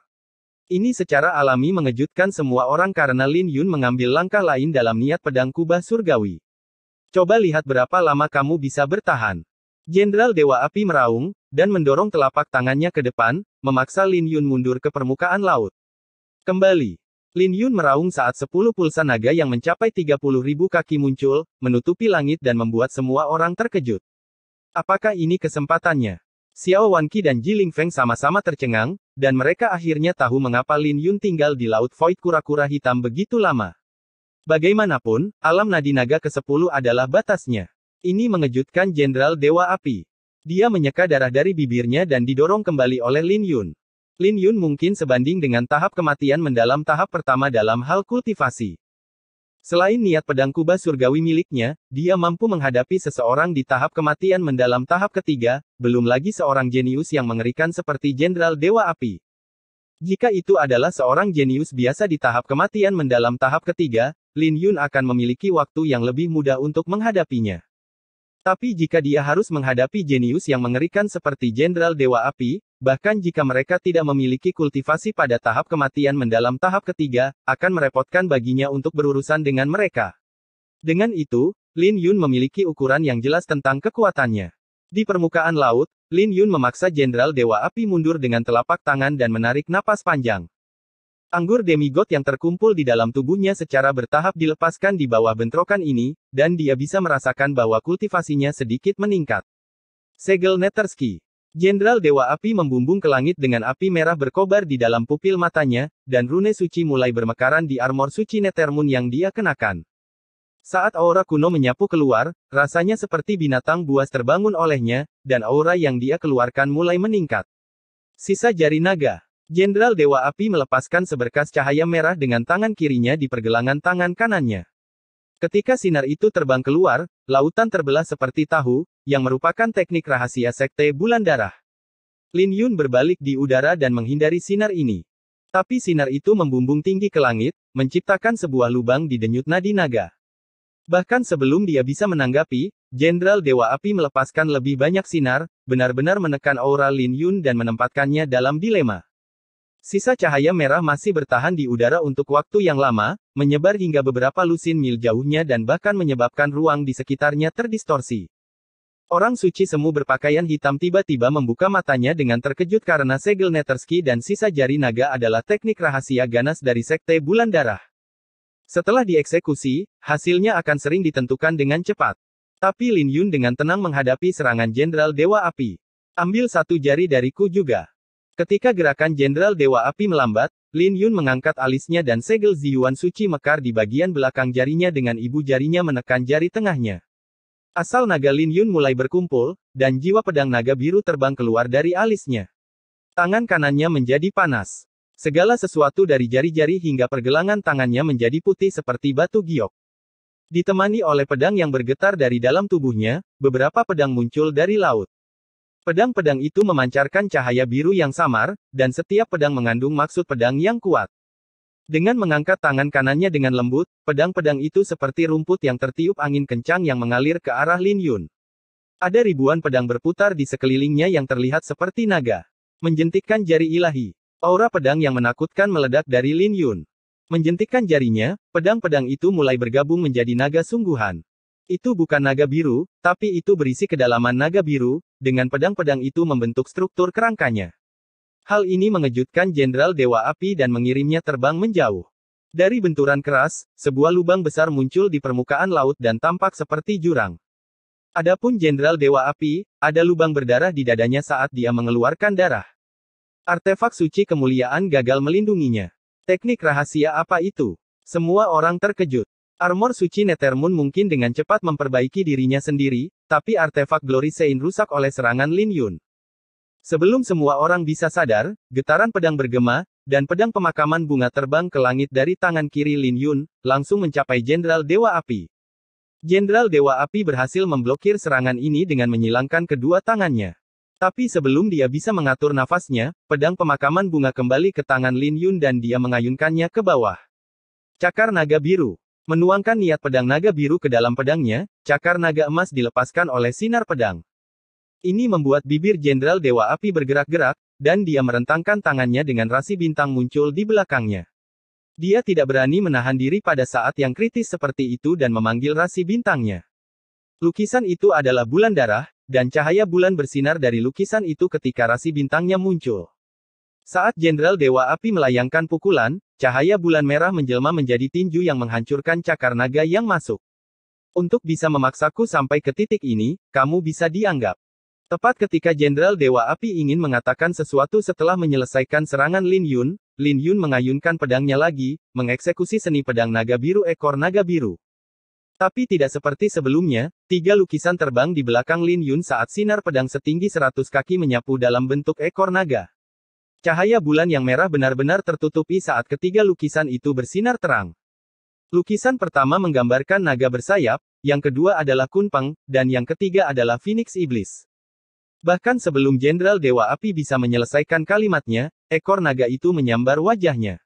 S2: Ini secara alami mengejutkan semua orang karena Lin Yun mengambil langkah lain dalam niat pedang kubah surgawi. Coba lihat berapa lama kamu bisa bertahan. Jenderal Dewa Api meraung, dan mendorong telapak tangannya ke depan, memaksa Lin Yun mundur ke permukaan laut. Kembali. Lin Yun meraung saat 10 pulsa naga yang mencapai 30.000 kaki muncul, menutupi langit dan membuat semua orang terkejut. Apakah ini kesempatannya? Xiao Wanqi dan Jiling Feng sama-sama tercengang, dan mereka akhirnya tahu mengapa Lin Yun tinggal di Laut Void kura-kura hitam begitu lama. Bagaimanapun, alam nadi naga ke-10 adalah batasnya. Ini mengejutkan Jenderal Dewa Api. Dia menyeka darah dari bibirnya dan didorong kembali oleh Lin Yun. Lin Yun mungkin sebanding dengan tahap kematian mendalam tahap pertama dalam hal kultivasi. Selain niat pedang kubah surgawi miliknya, dia mampu menghadapi seseorang di tahap kematian mendalam tahap ketiga, belum lagi seorang jenius yang mengerikan seperti Jenderal Dewa Api. Jika itu adalah seorang jenius biasa di tahap kematian mendalam tahap ketiga, Lin Yun akan memiliki waktu yang lebih mudah untuk menghadapinya. Tapi jika dia harus menghadapi jenius yang mengerikan seperti Jenderal Dewa Api, bahkan jika mereka tidak memiliki kultivasi pada tahap kematian mendalam tahap ketiga, akan merepotkan baginya untuk berurusan dengan mereka. Dengan itu, Lin Yun memiliki ukuran yang jelas tentang kekuatannya. Di permukaan laut, Lin Yun memaksa Jenderal Dewa Api mundur dengan telapak tangan dan menarik napas panjang. Anggur demigod yang terkumpul di dalam tubuhnya secara bertahap dilepaskan di bawah bentrokan ini, dan dia bisa merasakan bahwa kultivasinya sedikit meningkat. Segel Netersky. Jenderal Dewa Api membumbung ke langit dengan api merah berkobar di dalam pupil matanya, dan rune suci mulai bermekaran di armor suci Nethermoon yang dia kenakan. Saat aura kuno menyapu keluar, rasanya seperti binatang buas terbangun olehnya, dan aura yang dia keluarkan mulai meningkat. Sisa jari naga. Jenderal Dewa Api melepaskan seberkas cahaya merah dengan tangan kirinya di pergelangan tangan kanannya. Ketika sinar itu terbang keluar, lautan terbelah seperti tahu, yang merupakan teknik rahasia Sekte Bulan Darah. Lin Yun berbalik di udara dan menghindari sinar ini. Tapi sinar itu membumbung tinggi ke langit, menciptakan sebuah lubang di denyut nadi naga. Bahkan sebelum dia bisa menanggapi, Jenderal Dewa Api melepaskan lebih banyak sinar, benar-benar menekan aura Lin Yun dan menempatkannya dalam dilema. Sisa cahaya merah masih bertahan di udara untuk waktu yang lama, menyebar hingga beberapa lusin mil jauhnya dan bahkan menyebabkan ruang di sekitarnya terdistorsi. Orang suci semu berpakaian hitam tiba-tiba membuka matanya dengan terkejut karena segel Netersky dan sisa jari naga adalah teknik rahasia ganas dari Sekte Bulan Darah. Setelah dieksekusi, hasilnya akan sering ditentukan dengan cepat. Tapi Lin Yun dengan tenang menghadapi serangan Jenderal Dewa Api. Ambil satu jari dariku juga. Ketika gerakan Jenderal Dewa Api melambat, Lin Yun mengangkat alisnya dan segel Ziyuan suci mekar di bagian belakang jarinya dengan ibu jarinya menekan jari tengahnya. Asal naga Lin Yun mulai berkumpul, dan jiwa pedang naga biru terbang keluar dari alisnya. Tangan kanannya menjadi panas. Segala sesuatu dari jari-jari hingga pergelangan tangannya menjadi putih seperti batu giok. Ditemani oleh pedang yang bergetar dari dalam tubuhnya, beberapa pedang muncul dari laut. Pedang-pedang itu memancarkan cahaya biru yang samar, dan setiap pedang mengandung maksud pedang yang kuat. Dengan mengangkat tangan kanannya dengan lembut, pedang-pedang itu seperti rumput yang tertiup angin kencang yang mengalir ke arah Lin Yun. Ada ribuan pedang berputar di sekelilingnya yang terlihat seperti naga. Menjentikkan jari ilahi. Aura pedang yang menakutkan meledak dari Lin Yun. Menjentikkan jarinya, pedang-pedang itu mulai bergabung menjadi naga sungguhan. Itu bukan naga biru, tapi itu berisi kedalaman naga biru, dengan pedang-pedang itu membentuk struktur kerangkanya. Hal ini mengejutkan Jenderal Dewa Api dan mengirimnya terbang menjauh. Dari benturan keras, sebuah lubang besar muncul di permukaan laut dan tampak seperti jurang. Adapun Jenderal Dewa Api, ada lubang berdarah di dadanya saat dia mengeluarkan darah. Artefak suci kemuliaan gagal melindunginya. Teknik rahasia apa itu? Semua orang terkejut. Armor suci Nethermoon mungkin dengan cepat memperbaiki dirinya sendiri, tapi artefak Glory Sein rusak oleh serangan Lin Yun. Sebelum semua orang bisa sadar, getaran pedang bergema, dan pedang pemakaman bunga terbang ke langit dari tangan kiri Lin Yun, langsung mencapai Jenderal Dewa Api. Jenderal Dewa Api berhasil memblokir serangan ini dengan menyilangkan kedua tangannya. Tapi sebelum dia bisa mengatur nafasnya, pedang pemakaman bunga kembali ke tangan Lin Yun dan dia mengayunkannya ke bawah. Cakar naga biru. Menuangkan niat pedang naga biru ke dalam pedangnya, cakar naga emas dilepaskan oleh sinar pedang. Ini membuat bibir Jenderal Dewa Api bergerak-gerak, dan dia merentangkan tangannya dengan rasi bintang muncul di belakangnya. Dia tidak berani menahan diri pada saat yang kritis seperti itu dan memanggil rasi bintangnya. Lukisan itu adalah bulan darah, dan cahaya bulan bersinar dari lukisan itu ketika rasi bintangnya muncul. Saat Jenderal Dewa Api melayangkan pukulan, cahaya bulan merah menjelma menjadi tinju yang menghancurkan cakar naga yang masuk. Untuk bisa memaksaku sampai ke titik ini, kamu bisa dianggap. Tepat ketika Jenderal Dewa Api ingin mengatakan sesuatu setelah menyelesaikan serangan Lin Yun mengayunkan pedangnya lagi, mengeksekusi seni pedang naga biru ekor naga biru. Tapi tidak seperti sebelumnya, 3 lukisan terbang di belakang Lin Yun saat sinar pedang setinggi 100 kaki menyapu dalam bentuk ekor naga. Cahaya bulan yang merah benar-benar tertutupi saat ketiga lukisan itu bersinar terang. Lukisan pertama menggambarkan naga bersayap, yang kedua adalah kunpeng, dan yang ketiga adalah Phoenix Iblis. Bahkan sebelum Jenderal Dewa Api bisa menyelesaikan kalimatnya, ekor naga itu menyambar wajahnya.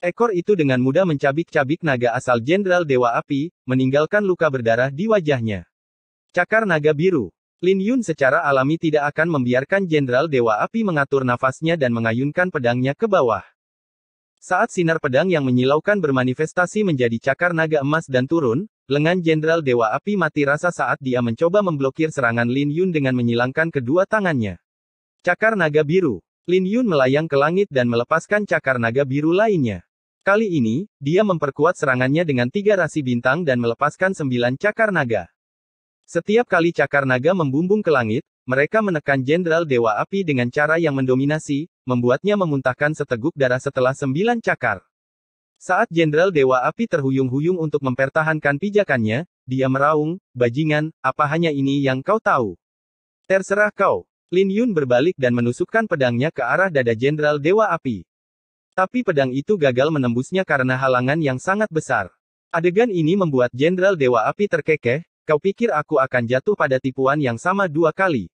S2: Ekor itu dengan mudah mencabik-cabik naga asal Jenderal Dewa Api, meninggalkan luka berdarah di wajahnya. Cakar naga biru. Lin Yun secara alami tidak akan membiarkan Jenderal Dewa Api mengatur nafasnya dan mengayunkan pedangnya ke bawah. Saat sinar pedang yang menyilaukan bermanifestasi menjadi cakar naga emas dan turun, lengan Jenderal Dewa Api mati rasa saat dia mencoba memblokir serangan Lin Yun dengan menyilangkan kedua tangannya. Cakar naga biru. Lin Yun melayang ke langit dan melepaskan cakar naga biru lainnya. Kali ini, dia memperkuat serangannya dengan 3 rasi bintang dan melepaskan 9 cakar naga. Setiap kali cakar naga membumbung ke langit, mereka menekan Jenderal Dewa Api dengan cara yang mendominasi, membuatnya memuntahkan seteguk darah setelah 9 cakar. Saat Jenderal Dewa Api terhuyung-huyung untuk mempertahankan pijakannya, dia meraung, "Bajingan, apa hanya ini yang kau tahu? Terserah kau." Lin Yun berbalik dan menusukkan pedangnya ke arah dada Jenderal Dewa Api. Tapi pedang itu gagal menembusnya karena halangan yang sangat besar. Adegan ini membuat Jenderal Dewa Api terkekeh. "Kau pikir aku akan jatuh pada tipuan yang sama 2 kali?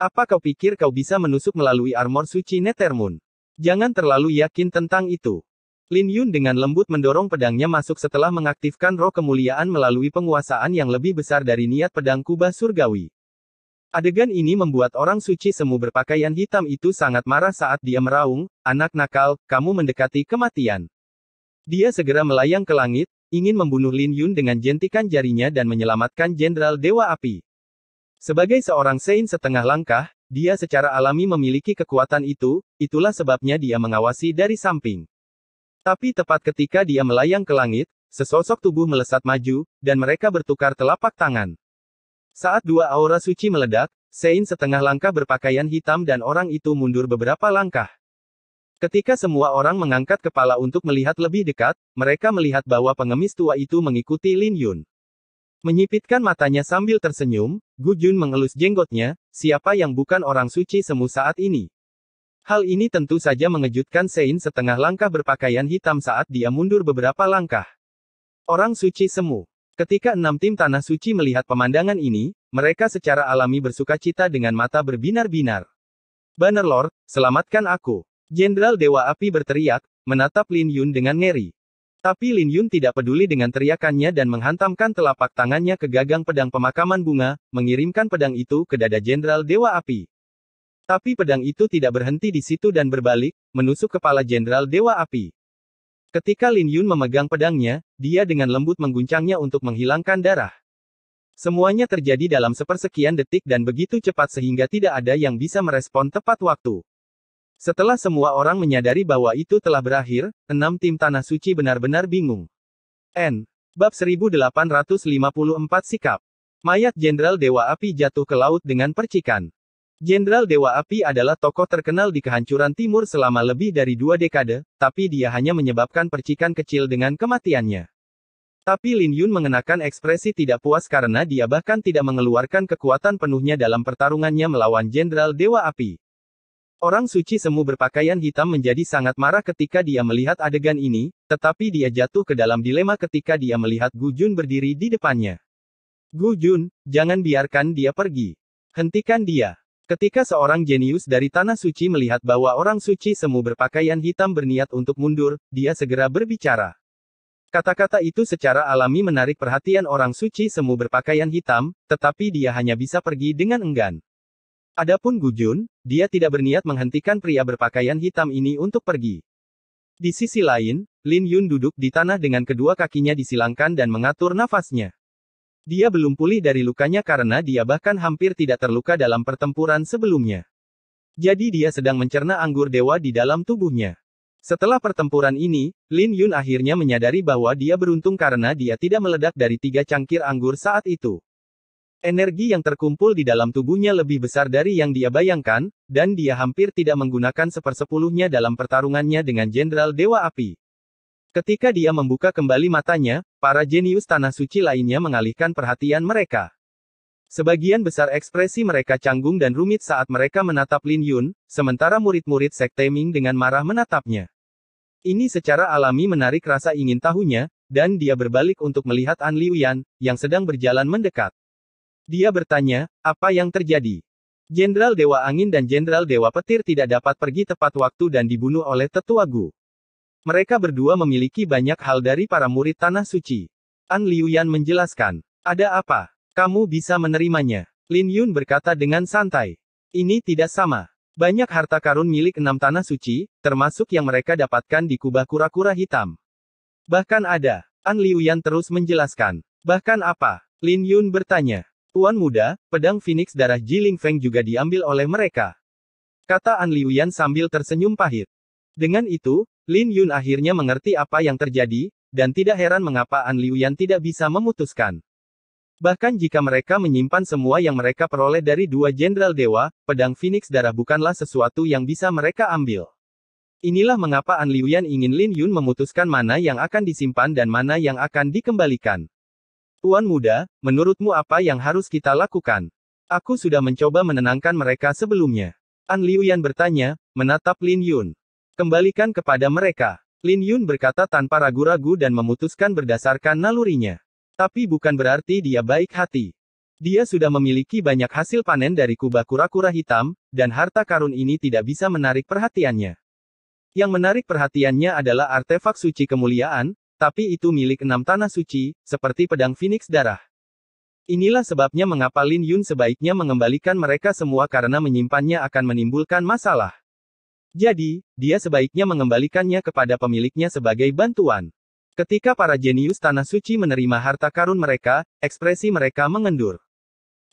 S2: Apa kau pikir kau bisa menusuk melalui armor suci Nethermoon? Jangan terlalu yakin tentang itu." Lin Yun dengan lembut mendorong pedangnya masuk setelah mengaktifkan roh kemuliaan melalui penguasaan yang lebih besar dari niat pedang kubah surgawi. Adegan ini membuat orang suci semu berpakaian hitam itu sangat marah saat dia meraung, "Anak nakal, kamu mendekati kematian." Dia segera melayang ke langit, ingin membunuh Lin Yun dengan jentikan jarinya dan menyelamatkan Jenderal Dewa Api. Sebagai seorang Saint setengah langkah, dia secara alami memiliki kekuatan itu, itulah sebabnya dia mengawasi dari samping. Tapi tepat ketika dia melayang ke langit, sesosok tubuh melesat maju, dan mereka bertukar telapak tangan. Saat 2 aura suci meledak, Saint setengah langkah berpakaian hitam dan orang itu mundur beberapa langkah. Ketika semua orang mengangkat kepala untuk melihat lebih dekat, mereka melihat bahwa pengemis tua itu mengikuti Lin Yun. Menyipitkan matanya sambil tersenyum, Gu Jun mengelus jenggotnya, "Siapa yang bukan orang suci semu saat ini?" Hal ini tentu saja mengejutkan Saint setengah langkah berpakaian hitam saat dia mundur beberapa langkah. Orang suci semu. Ketika 6 tim tanah suci melihat pemandangan ini, mereka secara alami bersukacita dengan mata berbinar-binar. "Bannerlord, selamatkan aku!" Jenderal Dewa Api berteriak, menatap Lin Yun dengan ngeri. Tapi Lin Yun tidak peduli dengan teriakannya dan menghantamkan telapak tangannya ke gagang pedang pemakaman bunga, mengirimkan pedang itu ke dada Jenderal Dewa Api. Tapi pedang itu tidak berhenti di situ dan berbalik, menusuk kepala Jenderal Dewa Api. Ketika Lin Yun memegang pedangnya, dia dengan lembut mengguncangnya untuk menghilangkan darah. Semuanya terjadi dalam sepersekian detik dan begitu cepat sehingga tidak ada yang bisa merespon tepat waktu. Setelah semua orang menyadari bahwa itu telah berakhir, 6 tim tanah suci benar-benar bingung. Bab 1854 Sikap. Mayat Jenderal Dewa Api jatuh ke laut dengan percikan. Jenderal Dewa Api adalah tokoh terkenal di kehancuran timur selama lebih dari 2 dekade, tapi dia hanya menyebabkan percikan kecil dengan kematiannya. Tapi Lin Yun mengenakan ekspresi tidak puas karena dia bahkan tidak mengeluarkan kekuatan penuhnya dalam pertarungannya melawan Jenderal Dewa Api. Orang suci semu berpakaian hitam menjadi sangat marah ketika dia melihat adegan ini, tetapi dia jatuh ke dalam dilema ketika dia melihat Gu Jun berdiri di depannya. "Gu Jun, jangan biarkan dia pergi. Hentikan dia." Ketika seorang jenius dari Tanah Suci melihat bahwa orang suci semu berpakaian hitam berniat untuk mundur, dia segera berbicara. Kata-kata itu secara alami menarik perhatian orang suci semu berpakaian hitam, tetapi dia hanya bisa pergi dengan enggan. Adapun Gu Jun, dia tidak berniat menghentikan pria berpakaian hitam ini untuk pergi. Di sisi lain, Lin Yun duduk di tanah dengan kedua kakinya disilangkan dan mengatur nafasnya. Dia belum pulih dari lukanya karena dia bahkan hampir tidak terluka dalam pertempuran sebelumnya. Jadi dia sedang mencerna anggur dewa di dalam tubuhnya. Setelah pertempuran ini, Lin Yun akhirnya menyadari bahwa dia beruntung karena dia tidak meledak dari 3 cangkir anggur saat itu. Energi yang terkumpul di dalam tubuhnya lebih besar dari yang dia bayangkan, dan dia hampir tidak menggunakan 1/10-nya dalam pertarungannya dengan Jenderal Dewa Api. Ketika dia membuka kembali matanya, para jenius Tanah Suci lainnya mengalihkan perhatian mereka. Sebagian besar ekspresi mereka canggung dan rumit saat mereka menatap Lin Yun, sementara murid-murid Sekte Ming dengan marah menatapnya. Ini secara alami menarik rasa ingin tahunya, dan dia berbalik untuk melihat An Liuyan, yang sedang berjalan mendekat. Dia bertanya, "Apa yang terjadi?" Jenderal Dewa Angin dan Jenderal Dewa Petir tidak dapat pergi tepat waktu dan dibunuh oleh Tetua Gu. Mereka berdua memiliki banyak hal dari para murid Tanah Suci. An Liuyan menjelaskan, "Ada apa? Kamu bisa menerimanya?" Lin Yun berkata dengan santai. Ini tidak sama. Banyak harta karun milik 6 tanah suci, termasuk yang mereka dapatkan di kubah kura-kura hitam. Bahkan ada. An Liuyan terus menjelaskan. Bahkan apa? Lin Yun bertanya. Tuan muda, pedang Phoenix darah Jiling Feng juga diambil oleh mereka. Kata An Liuyan sambil tersenyum pahit. Dengan itu, Lin Yun akhirnya mengerti apa yang terjadi, dan tidak heran mengapa An Liuyan tidak bisa memutuskan. Bahkan jika mereka menyimpan semua yang mereka peroleh dari 2 jenderal dewa, pedang Phoenix darah bukanlah sesuatu yang bisa mereka ambil. Inilah mengapa An Liuyan ingin Lin Yun memutuskan mana yang akan disimpan dan mana yang akan dikembalikan. Tuan muda, menurutmu apa yang harus kita lakukan? Aku sudah mencoba menenangkan mereka sebelumnya. An Liuyan bertanya, menatap Lin Yun. Kembalikan kepada mereka. Lin Yun berkata tanpa ragu-ragu dan memutuskan berdasarkan nalurinya. Tapi bukan berarti dia baik hati. Dia sudah memiliki banyak hasil panen dari kubah kura-kura hitam, dan harta karun ini tidak bisa menarik perhatiannya. Yang menarik perhatiannya adalah artefak suci kemuliaan, tapi itu milik 6 tanah suci, seperti pedang Phoenix darah. Inilah sebabnya mengapa Lin Yun sebaiknya mengembalikan mereka semua karena menyimpannya akan menimbulkan masalah. Jadi, dia sebaiknya mengembalikannya kepada pemiliknya sebagai bantuan. Ketika para jenius tanah suci menerima harta karun mereka, ekspresi mereka mengendur.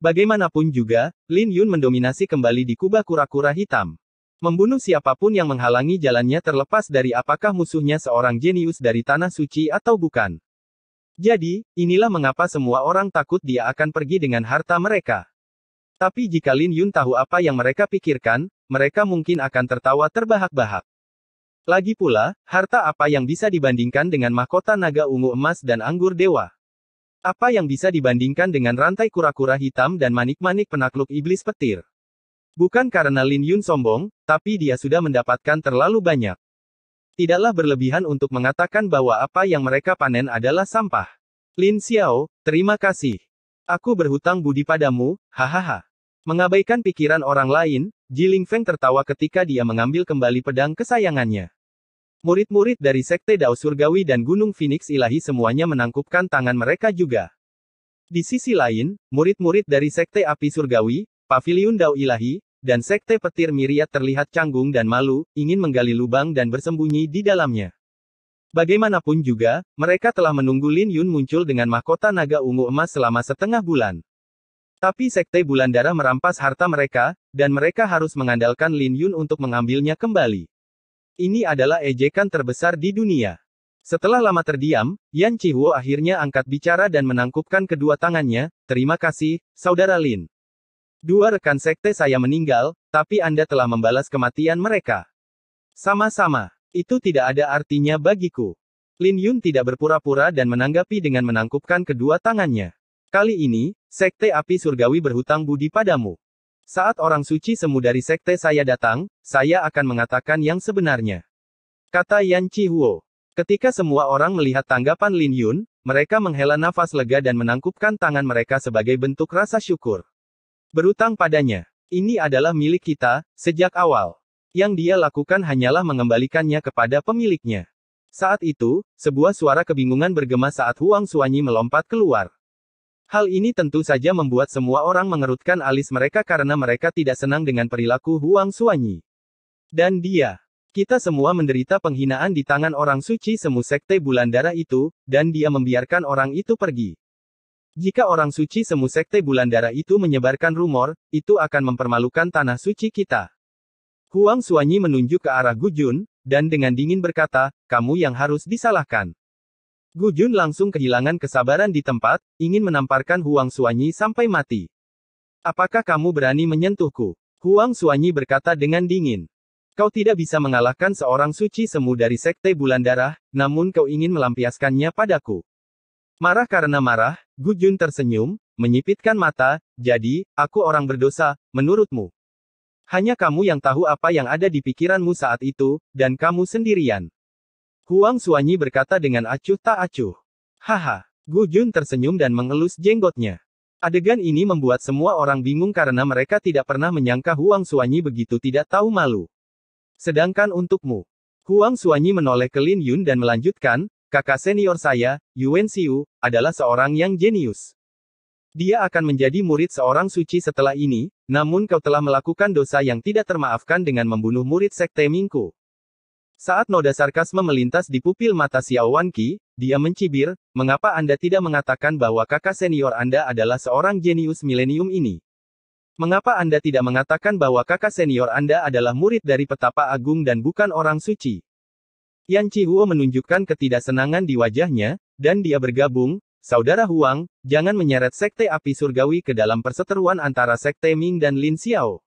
S2: Bagaimanapun juga, Lin Yun mendominasi kembali di kubah kura-kura hitam. Membunuh siapapun yang menghalangi jalannya terlepas dari apakah musuhnya seorang jenius dari tanah suci atau bukan. Jadi, inilah mengapa semua orang takut dia akan pergi dengan harta mereka. Tapi jika Lin Yun tahu apa yang mereka pikirkan, mereka mungkin akan tertawa terbahak-bahak. Lagi pula, harta apa yang bisa dibandingkan dengan mahkota naga ungu emas dan anggur dewa? Apa yang bisa dibandingkan dengan rantai kura-kura hitam dan manik-manik penakluk iblis petir? Bukan karena Lin Yun sombong, tapi dia sudah mendapatkan terlalu banyak. Tidaklah berlebihan untuk mengatakan bahwa apa yang mereka panen adalah sampah. Lin Xiao, terima kasih. Aku berhutang budi padamu, hahaha. Mengabaikan pikiran orang lain, Jiling Feng tertawa ketika dia mengambil kembali pedang kesayangannya. Murid-murid dari Sekte Dao Surgawi dan Gunung Phoenix Ilahi semuanya menangkupkan tangan mereka juga. Di sisi lain, murid-murid dari Sekte Api Surgawi, Paviliun Dao Ilahi, dan Sekte Petir Myriad terlihat canggung dan malu, ingin menggali lubang dan bersembunyi di dalamnya. Bagaimanapun juga, mereka telah menunggu Lin Yun muncul dengan mahkota naga ungu emas selama setengah bulan. Tapi Sekte Bulan Darah merampas harta mereka, dan mereka harus mengandalkan Lin Yun untuk mengambilnya kembali. Ini adalah ejekan terbesar di dunia. Setelah lama terdiam, Yan Chihuo akhirnya angkat bicara dan menangkupkan kedua tangannya, terima kasih, Saudara Lin. 2 rekan sekte saya meninggal, tapi Anda telah membalas kematian mereka. Sama-sama. Itu tidak ada artinya bagiku. Lin Yun tidak berpura-pura dan menanggapi dengan menangkupkan kedua tangannya. Kali ini, Sekte Api Surgawi berhutang budi padamu. Saat orang suci semu dari sekte saya datang, saya akan mengatakan yang sebenarnya. Kata Yan Chihuo. Ketika semua orang melihat tanggapan Lin Yun, mereka menghela nafas lega dan menangkupkan tangan mereka sebagai bentuk rasa syukur. Berutang padanya. Ini adalah milik kita, sejak awal. Yang dia lakukan hanyalah mengembalikannya kepada pemiliknya. Saat itu, sebuah suara kebingungan bergema saat Huang Xuanyi melompat keluar. Hal ini tentu saja membuat semua orang mengerutkan alis mereka karena mereka tidak senang dengan perilaku Huang Xuanyi. Dan dia. Kita semua menderita penghinaan di tangan orang suci semu sekte bulan darah itu, dan dia membiarkan orang itu pergi. Jika orang suci semu sekte bulan darah itu menyebarkan rumor, itu akan mempermalukan tanah suci kita. Huang Xuanyi menunjuk ke arah Gu Jun, dan dengan dingin berkata, kamu yang harus disalahkan. Gu Jun langsung kehilangan kesabaran di tempat, ingin menamparkan Huang Xuanyi sampai mati. Apakah kamu berani menyentuhku? Huang Xuanyi berkata dengan dingin. Kau tidak bisa mengalahkan seorang suci semu dari sekte bulan darah, namun kau ingin melampiaskannya padaku. Marah karena marah, Gu Jun tersenyum, menyipitkan mata, jadi, aku orang berdosa, menurutmu. Hanya kamu yang tahu apa yang ada di pikiranmu saat itu, dan kamu sendirian. Huang Xuanyi berkata dengan acuh tak acuh. Haha. Gu Jun tersenyum dan mengelus jenggotnya. Adegan ini membuat semua orang bingung karena mereka tidak pernah menyangka Huang Xuanyi begitu tidak tahu malu. Sedangkan untukmu. Huang Xuanyi menoleh ke Lin Yun dan melanjutkan, kakak senior saya, Yuan Xiu, adalah seorang yang jenius. Dia akan menjadi murid seorang suci setelah ini, namun kau telah melakukan dosa yang tidak termaafkan dengan membunuh murid Sekte Mingku. Saat noda sarkasme melintas di pupil mata Xiao Wanqi, dia mencibir, mengapa Anda tidak mengatakan bahwa kakak senior Anda adalah seorang jenius milenium ini? Mengapa Anda tidak mengatakan bahwa kakak senior Anda adalah murid dari petapa agung dan bukan orang suci? Yan Chihuo menunjukkan ketidaksenangan di wajahnya, dan dia bergabung, Saudara Huang, jangan menyeret Sekte Api Surgawi ke dalam perseteruan antara Sekte Ming dan Lin Xiao.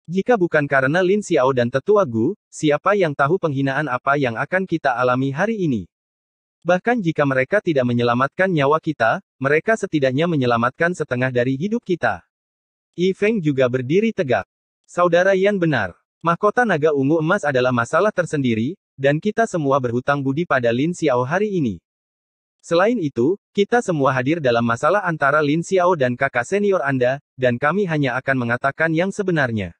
S2: Jika bukan karena Lin Xiao dan Tetua Gu, siapa yang tahu penghinaan apa yang akan kita alami hari ini? Bahkan jika mereka tidak menyelamatkan nyawa kita, mereka setidaknya menyelamatkan setengah dari hidup kita. Yi Feng juga berdiri tegak. Saudara Yan benar. Mahkota naga ungu emas adalah masalah tersendiri, dan kita semua berhutang budi pada Lin Xiao hari ini. Selain itu, kita semua hadir dalam masalah antara Lin Xiao dan kakak senior Anda, dan kami hanya akan mengatakan yang sebenarnya.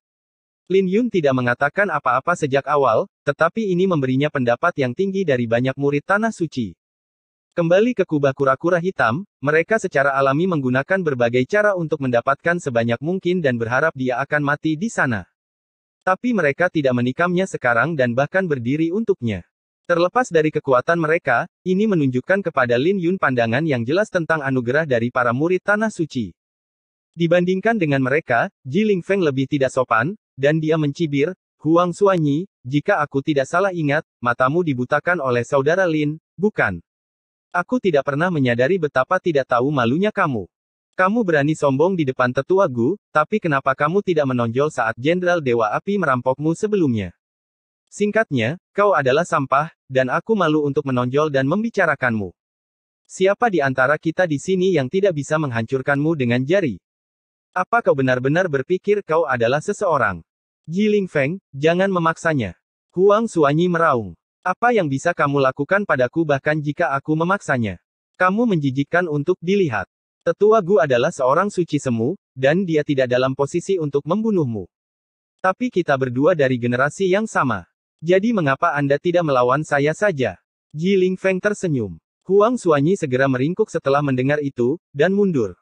S2: Lin Yun tidak mengatakan apa-apa sejak awal, tetapi ini memberinya pendapat yang tinggi dari banyak murid Tanah Suci. Kembali ke kubah kura-kura hitam, mereka secara alami menggunakan berbagai cara untuk mendapatkan sebanyak mungkin dan berharap dia akan mati di sana. Tapi mereka tidak menikamnya sekarang dan bahkan berdiri untuknya. Terlepas dari kekuatan mereka, ini menunjukkan kepada Lin Yun pandangan yang jelas tentang anugerah dari para murid Tanah Suci. Dibandingkan dengan mereka, Jiling Feng lebih tidak sopan, dan dia mencibir, Huang Suanyi, jika aku tidak salah ingat, matamu dibutakan oleh saudara Lin, bukan? Aku tidak pernah menyadari betapa tidak tahu malunya kamu. Kamu berani sombong di depan Tetua Gu, tapi kenapa kamu tidak menonjol saat Jenderal Dewa Api merampokmu sebelumnya? Singkatnya, kau adalah sampah, dan aku malu untuk menonjol dan membicarakanmu. Siapa di antara kita di sini yang tidak bisa menghancurkanmu dengan jari? Apa kau benar-benar berpikir kau adalah seseorang? Jiling Feng, jangan memaksanya. Huang Suanyi meraung. Apa yang bisa kamu lakukan padaku bahkan jika aku memaksanya? Kamu menjijikkan untuk dilihat. Tetua Gu adalah seorang suci semu, dan dia tidak dalam posisi untuk membunuhmu. Tapi kita berdua dari generasi yang sama. Jadi mengapa Anda tidak melawan saya saja? Jiling Feng tersenyum. Huang Suanyi segera meringkuk setelah mendengar itu, dan mundur.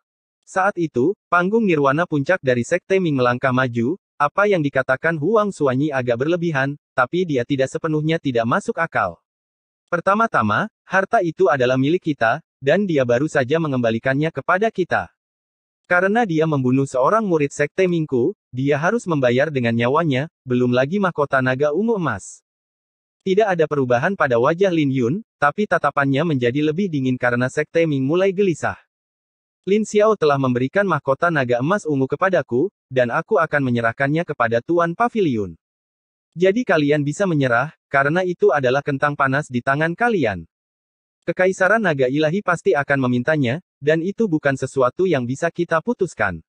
S2: Saat itu, panggung nirwana puncak dari Sekte Ming melangkah maju, apa yang dikatakan Huang Suanyi agak berlebihan, tapi dia tidak sepenuhnya tidak masuk akal. Pertama-tama, harta itu adalah milik kita, dan dia baru saja mengembalikannya kepada kita. Karena dia membunuh seorang murid Sekte Mingku, dia harus membayar dengan nyawanya, belum lagi mahkota naga ungu emas. Tidak ada perubahan pada wajah Lin Yun, tapi tatapannya menjadi lebih dingin karena Sekte Ming mulai gelisah. Lin Xiao telah memberikan mahkota naga emas ungu kepadaku, dan aku akan menyerahkannya kepada Tuan Pavilion. Jadi kalian bisa menyerah, karena itu adalah kentang panas di tangan kalian. Kekaisaran naga ilahi pasti akan memintanya, dan itu bukan sesuatu yang bisa kita putuskan.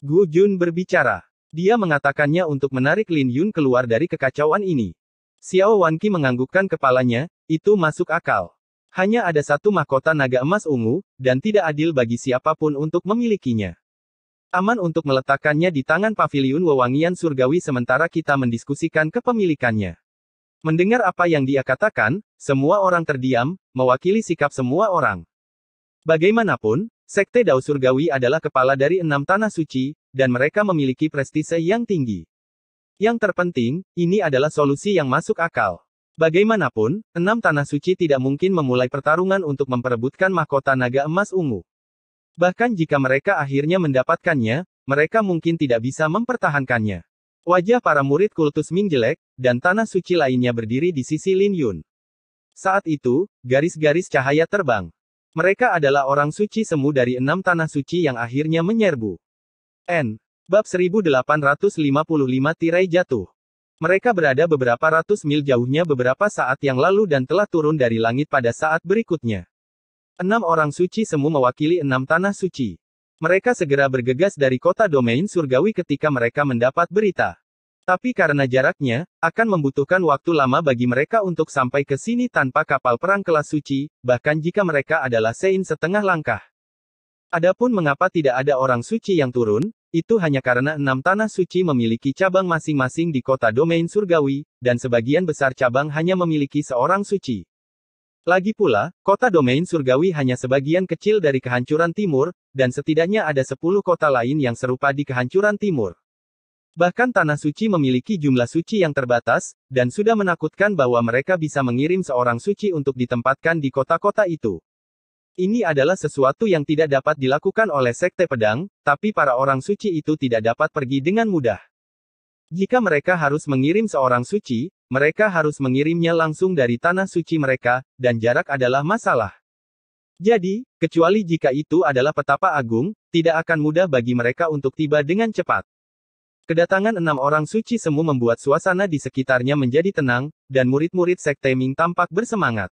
S2: Gu Jun berbicara. Dia mengatakannya untuk menarik Lin Yun keluar dari kekacauan ini. Xiao Wanqi menganggukkan kepalanya, itu masuk akal. Hanya ada satu mahkota naga emas ungu, dan tidak adil bagi siapapun untuk memilikinya. Aman untuk meletakkannya di tangan Pavilion Wewangian Surgawi sementara kita mendiskusikan kepemilikannya. Mendengar apa yang dia katakan, semua orang terdiam, mewakili sikap semua orang. Bagaimanapun, Sekte Dao Surgawi adalah kepala dari 6 tanah suci, dan mereka memiliki prestise yang tinggi. Yang terpenting, ini adalah solusi yang masuk akal. Bagaimanapun, 6 tanah suci tidak mungkin memulai pertarungan untuk memperebutkan mahkota naga emas ungu. Bahkan jika mereka akhirnya mendapatkannya, mereka mungkin tidak bisa mempertahankannya. Wajah para murid kultus Ming jelek, dan tanah suci lainnya berdiri di sisi Lin Yun. Saat itu, garis-garis cahaya terbang. Mereka adalah orang suci semu dari 6 tanah suci yang akhirnya menyerbu. Bab 1855 tirai jatuh. Mereka berada beberapa ratus mil jauhnya beberapa saat yang lalu dan telah turun dari langit pada saat berikutnya. 6 orang suci semu mewakili 6 tanah suci. Mereka segera bergegas dari kota domain surgawi ketika mereka mendapat berita. Tapi karena jaraknya, akan membutuhkan waktu lama bagi mereka untuk sampai ke sini tanpa kapal perang kelas suci, bahkan jika mereka adalah Sein setengah langkah. Adapun mengapa tidak ada orang suci yang turun, itu hanya karena 6 tanah suci memiliki cabang masing-masing di kota domain surgawi, dan sebagian besar cabang hanya memiliki seorang suci. Lagi pula, kota domain surgawi hanya sebagian kecil dari kehancuran timur, dan setidaknya ada 10 kota lain yang serupa di kehancuran timur. Bahkan Tanah Suci memiliki jumlah suci yang terbatas, dan sudah menakutkan bahwa mereka bisa mengirim seorang suci untuk ditempatkan di kota-kota itu. Ini adalah sesuatu yang tidak dapat dilakukan oleh Sekte Pedang, tapi para orang suci itu tidak dapat pergi dengan mudah. Jika mereka harus mengirim seorang suci, mereka harus mengirimnya langsung dari tanah suci mereka, dan jarak adalah masalah. Jadi, kecuali jika itu adalah petapa agung, tidak akan mudah bagi mereka untuk tiba dengan cepat. Kedatangan 6 orang suci semu membuat suasana di sekitarnya menjadi tenang, dan murid-murid Sekte Ming tampak bersemangat.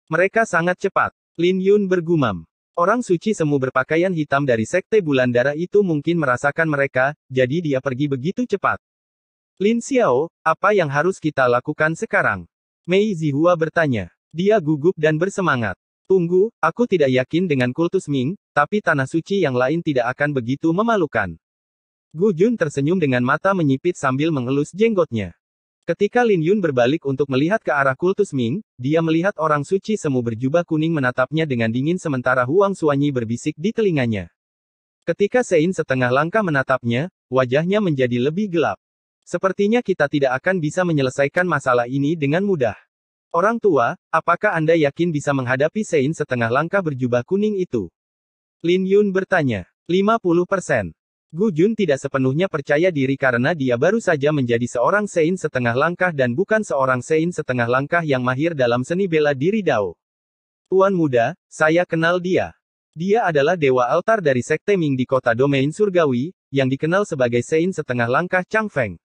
S2: Mereka sangat cepat. Lin Yun bergumam. Orang suci semu berpakaian hitam dari Sekte Bulan Darah itu mungkin merasakan mereka, jadi dia pergi begitu cepat. Lin Xiao, apa yang harus kita lakukan sekarang? Mei Zihua bertanya. Dia gugup dan bersemangat. Tunggu, aku tidak yakin dengan kultus Ming, tapi tanah suci yang lain tidak akan begitu memalukan. Gu Jun tersenyum dengan mata menyipit sambil mengelus jenggotnya. Ketika Lin Yun berbalik untuk melihat ke arah kultus Ming, dia melihat orang suci semu berjubah kuning menatapnya dengan dingin sementara Huang Suanyi berbisik di telinganya. Ketika Sein setengah langkah menatapnya, wajahnya menjadi lebih gelap. Sepertinya kita tidak akan bisa menyelesaikan masalah ini dengan mudah. Orang tua, apakah Anda yakin bisa menghadapi Sein setengah langkah berjubah kuning itu? Lin Yun bertanya. 50%. Gu Jun tidak sepenuhnya percaya diri karena dia baru saja menjadi seorang Sein setengah langkah dan bukan seorang Sein setengah langkah yang mahir dalam seni bela diri Dao. Tuan muda, saya kenal dia. Dia adalah dewa altar dari Sekte Ming di kota domain surgawi, yang dikenal sebagai Sein setengah langkah Chang Feng.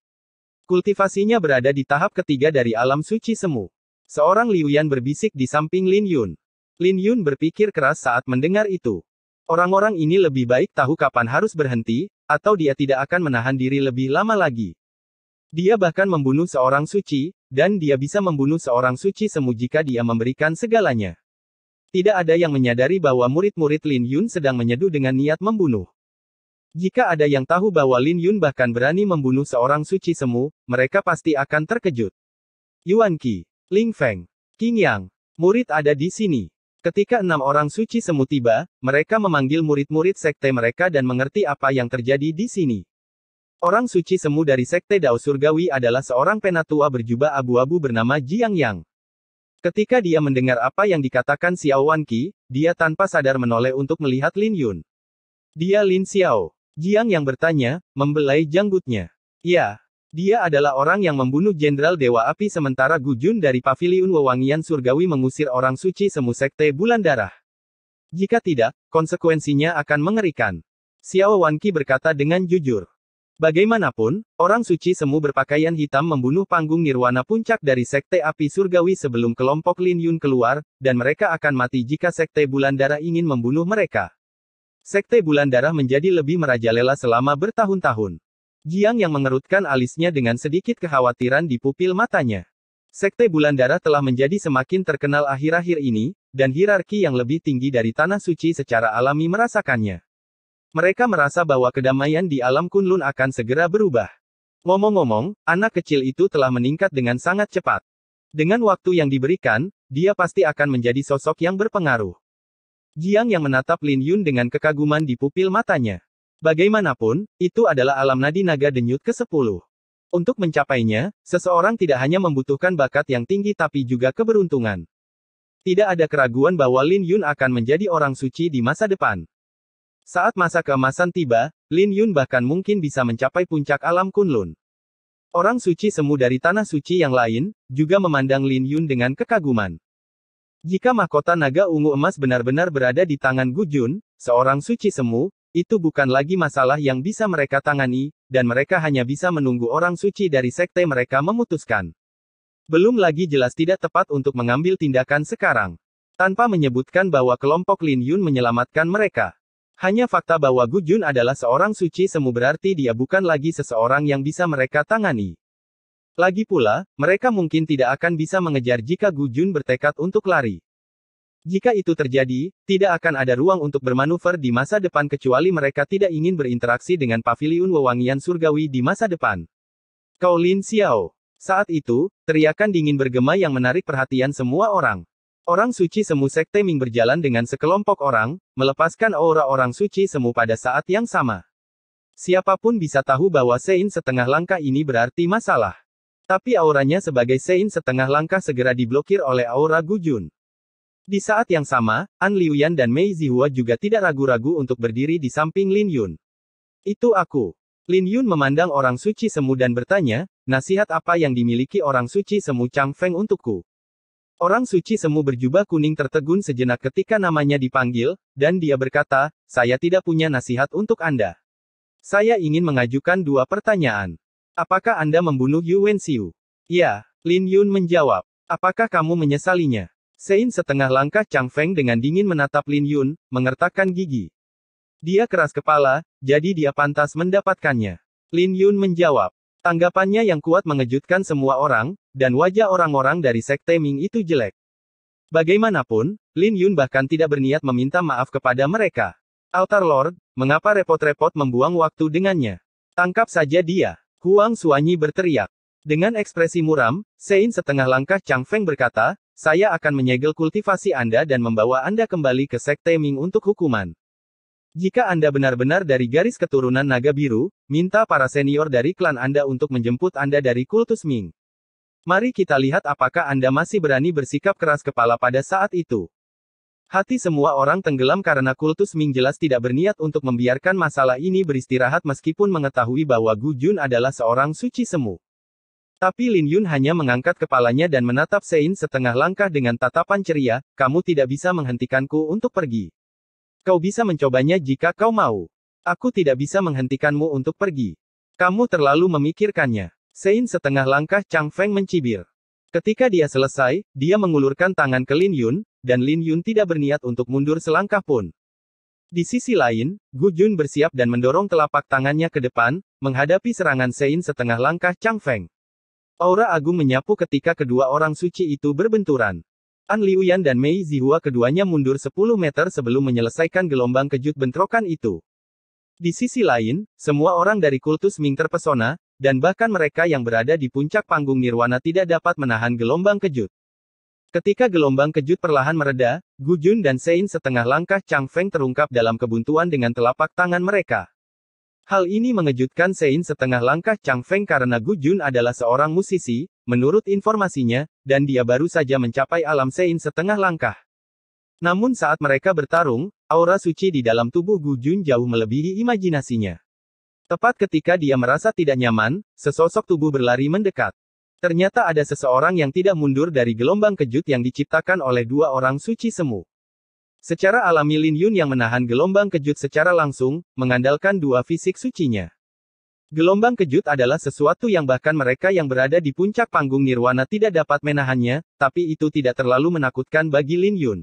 S2: Kultivasinya berada di tahap ketiga dari alam suci semu. Seorang Liu Yan berbisik di samping Lin Yun. Lin Yun berpikir keras saat mendengar itu. Orang-orang ini lebih baik tahu kapan harus berhenti, atau dia tidak akan menahan diri lebih lama lagi. Dia bahkan membunuh seorang suci, dan dia bisa membunuh seorang suci semu jika dia memberikan segalanya. Tidak ada yang menyadari bahwa murid-murid Lin Yun sedang menyeduh dengan niat membunuh. Jika ada yang tahu bahwa Lin Yun bahkan berani membunuh seorang suci semu, mereka pasti akan terkejut. Yuan Qi, Ling Feng, Qing Yang, murid ada di sini. Ketika 6 orang suci semu tiba, mereka memanggil murid-murid sekte mereka dan mengerti apa yang terjadi di sini. Orang suci semu dari Sekte Dao Surgawi adalah seorang penatua berjubah abu-abu bernama Jiang Yang. Ketika dia mendengar apa yang dikatakan Xiao Wanqi, dia tanpa sadar menoleh untuk melihat Lin Yun. Dia Lin Xiao. Jiang yang bertanya, membelai janggutnya. Ya, dia adalah orang yang membunuh Jenderal Dewa Api sementara Gu Jun dari Paviliun Wewangian Surgawi mengusir orang suci semu Sekte Bulan Darah. Jika tidak, konsekuensinya akan mengerikan. Xiao Wanqi berkata dengan jujur. Bagaimanapun, orang suci semu berpakaian hitam membunuh panggung nirwana puncak dari Sekte Api Surgawi sebelum kelompok Lin Yun keluar, dan mereka akan mati jika Sekte Bulan Darah ingin membunuh mereka. Sekte Bulan Darah menjadi lebih merajalela selama bertahun-tahun. Jiang yang mengerutkan alisnya dengan sedikit kekhawatiran di pupil matanya. Sekte Bulan Darah telah menjadi semakin terkenal akhir-akhir ini, dan hierarki yang lebih tinggi dari Tanah Suci secara alami merasakannya. Mereka merasa bahwa kedamaian di alam Kunlun akan segera berubah. Ngomong-ngomong, anak kecil itu telah meningkat dengan sangat cepat. Dengan waktu yang diberikan, dia pasti akan menjadi sosok yang berpengaruh. Jiang yang menatap Lin Yun dengan kekaguman di pupil matanya. Bagaimanapun, itu adalah alam nadi naga denyut ke-10. Untuk mencapainya, seseorang tidak hanya membutuhkan bakat yang tinggi tapi juga keberuntungan. Tidak ada keraguan bahwa Lin Yun akan menjadi orang suci di masa depan. Saat masa keemasan tiba, Lin Yun bahkan mungkin bisa mencapai puncak alam Kunlun. Orang suci semu dari tanah suci yang lain, juga memandang Lin Yun dengan kekaguman. Jika mahkota naga ungu emas benar-benar berada di tangan Gu Jun, seorang suci semu, itu bukan lagi masalah yang bisa mereka tangani, dan mereka hanya bisa menunggu orang suci dari sekte mereka memutuskan. Belum lagi jelas tidak tepat untuk mengambil tindakan sekarang. Tanpa menyebutkan bahwa kelompok Lin Yun menyelamatkan mereka. Hanya fakta bahwa Gu Jun adalah seorang suci semu berarti dia bukan lagi seseorang yang bisa mereka tangani. Lagi pula, mereka mungkin tidak akan bisa mengejar jika Gu Jun bertekad untuk lari. Jika itu terjadi, tidak akan ada ruang untuk bermanuver di masa depan kecuali mereka tidak ingin berinteraksi dengan Paviliun Wewangian Surgawi di masa depan. Kau Lin Xiao. Saat itu, teriakan dingin bergema yang menarik perhatian semua orang. Orang suci semu Sekte Ming berjalan dengan sekelompok orang, melepaskan aura orang suci semu pada saat yang sama. Siapapun bisa tahu bahwa Sein setengah langkah ini berarti masalah. Tapi auranya sebagai Sein setengah langkah segera diblokir oleh aura Gu Jun. Di saat yang sama, An Liuyan dan Mei Zihua juga tidak ragu-ragu untuk berdiri di samping Lin Yun. Itu aku. Lin Yun memandang orang suci semu dan bertanya, nasihat apa yang dimiliki orang suci semu Chang Feng untukku? Orang suci semu berjubah kuning tertegun sejenak ketika namanya dipanggil, dan dia berkata, saya tidak punya nasihat untuk Anda. Saya ingin mengajukan dua pertanyaan. Apakah Anda membunuh Yu Wenxiu? Ya, Lin Yun menjawab. Apakah kamu menyesalinya? Sein setengah langkah Chang Feng dengan dingin menatap Lin Yun, mengertakkan gigi. Dia keras kepala, jadi dia pantas mendapatkannya. Lin Yun menjawab. Tanggapannya yang kuat mengejutkan semua orang, dan wajah orang-orang dari Sekte Ming itu jelek. Bagaimanapun, Lin Yun bahkan tidak berniat meminta maaf kepada mereka. Altar Lord, mengapa repot-repot membuang waktu dengannya? Tangkap saja dia. Huang Xuanyi berteriak. Dengan ekspresi muram, Sein setengah langkah Chang Feng berkata, saya akan menyegel kultivasi Anda dan membawa Anda kembali ke Sekte Ming untuk hukuman. Jika Anda benar-benar dari garis keturunan naga biru, minta para senior dari klan Anda untuk menjemput Anda dari kultus Ming. Mari kita lihat apakah Anda masih berani bersikap keras kepala pada saat itu. Hati semua orang tenggelam karena kultus Ming jelas tidak berniat untuk membiarkan masalah ini beristirahat meskipun mengetahui bahwa Gu Jun adalah seorang suci semu. Tapi Lin Yun hanya mengangkat kepalanya dan menatap Sein setengah langkah dengan tatapan ceria, kamu tidak bisa menghentikanku untuk pergi. Kau bisa mencobanya jika kau mau. Aku tidak bisa menghentikanmu untuk pergi. Kamu terlalu memikirkannya. Sein setengah langkah Chang Feng mencibir. Ketika dia selesai, dia mengulurkan tangan ke Lin Yun, dan Lin Yun tidak berniat untuk mundur selangkah pun. Di sisi lain, Gu Jun bersiap dan mendorong telapak tangannya ke depan, menghadapi serangan Sein setengah langkah Chang Feng. Aura agung menyapu ketika kedua orang suci itu berbenturan. An Liuyan dan Mei Zihua keduanya mundur 10 meter sebelum menyelesaikan gelombang kejut bentrokan itu. Di sisi lain, semua orang dari kultus Ming terpesona, dan bahkan mereka yang berada di puncak panggung Nirwana tidak dapat menahan gelombang kejut. Ketika gelombang kejut perlahan mereda, Gu Jun dan Sein setengah langkah Chang Feng terungkap dalam kebuntuan dengan telapak tangan mereka. Hal ini mengejutkan Sein setengah langkah Chang Feng karena Gu Jun adalah seorang musisi, menurut informasinya, dan dia baru saja mencapai alam Sein setengah langkah. Namun saat mereka bertarung, aura suci di dalam tubuh Gu Jun jauh melebihi imajinasinya. Tepat ketika dia merasa tidak nyaman, sesosok tubuh berlari mendekat. Ternyata ada seseorang yang tidak mundur dari gelombang kejut yang diciptakan oleh dua orang suci semu. Secara alami Lin Yun yang menahan gelombang kejut secara langsung, mengandalkan dua fisik sucinya. Gelombang kejut adalah sesuatu yang bahkan mereka yang berada di puncak panggung Nirwana tidak dapat menahannya, tapi itu tidak terlalu menakutkan bagi Lin Yun.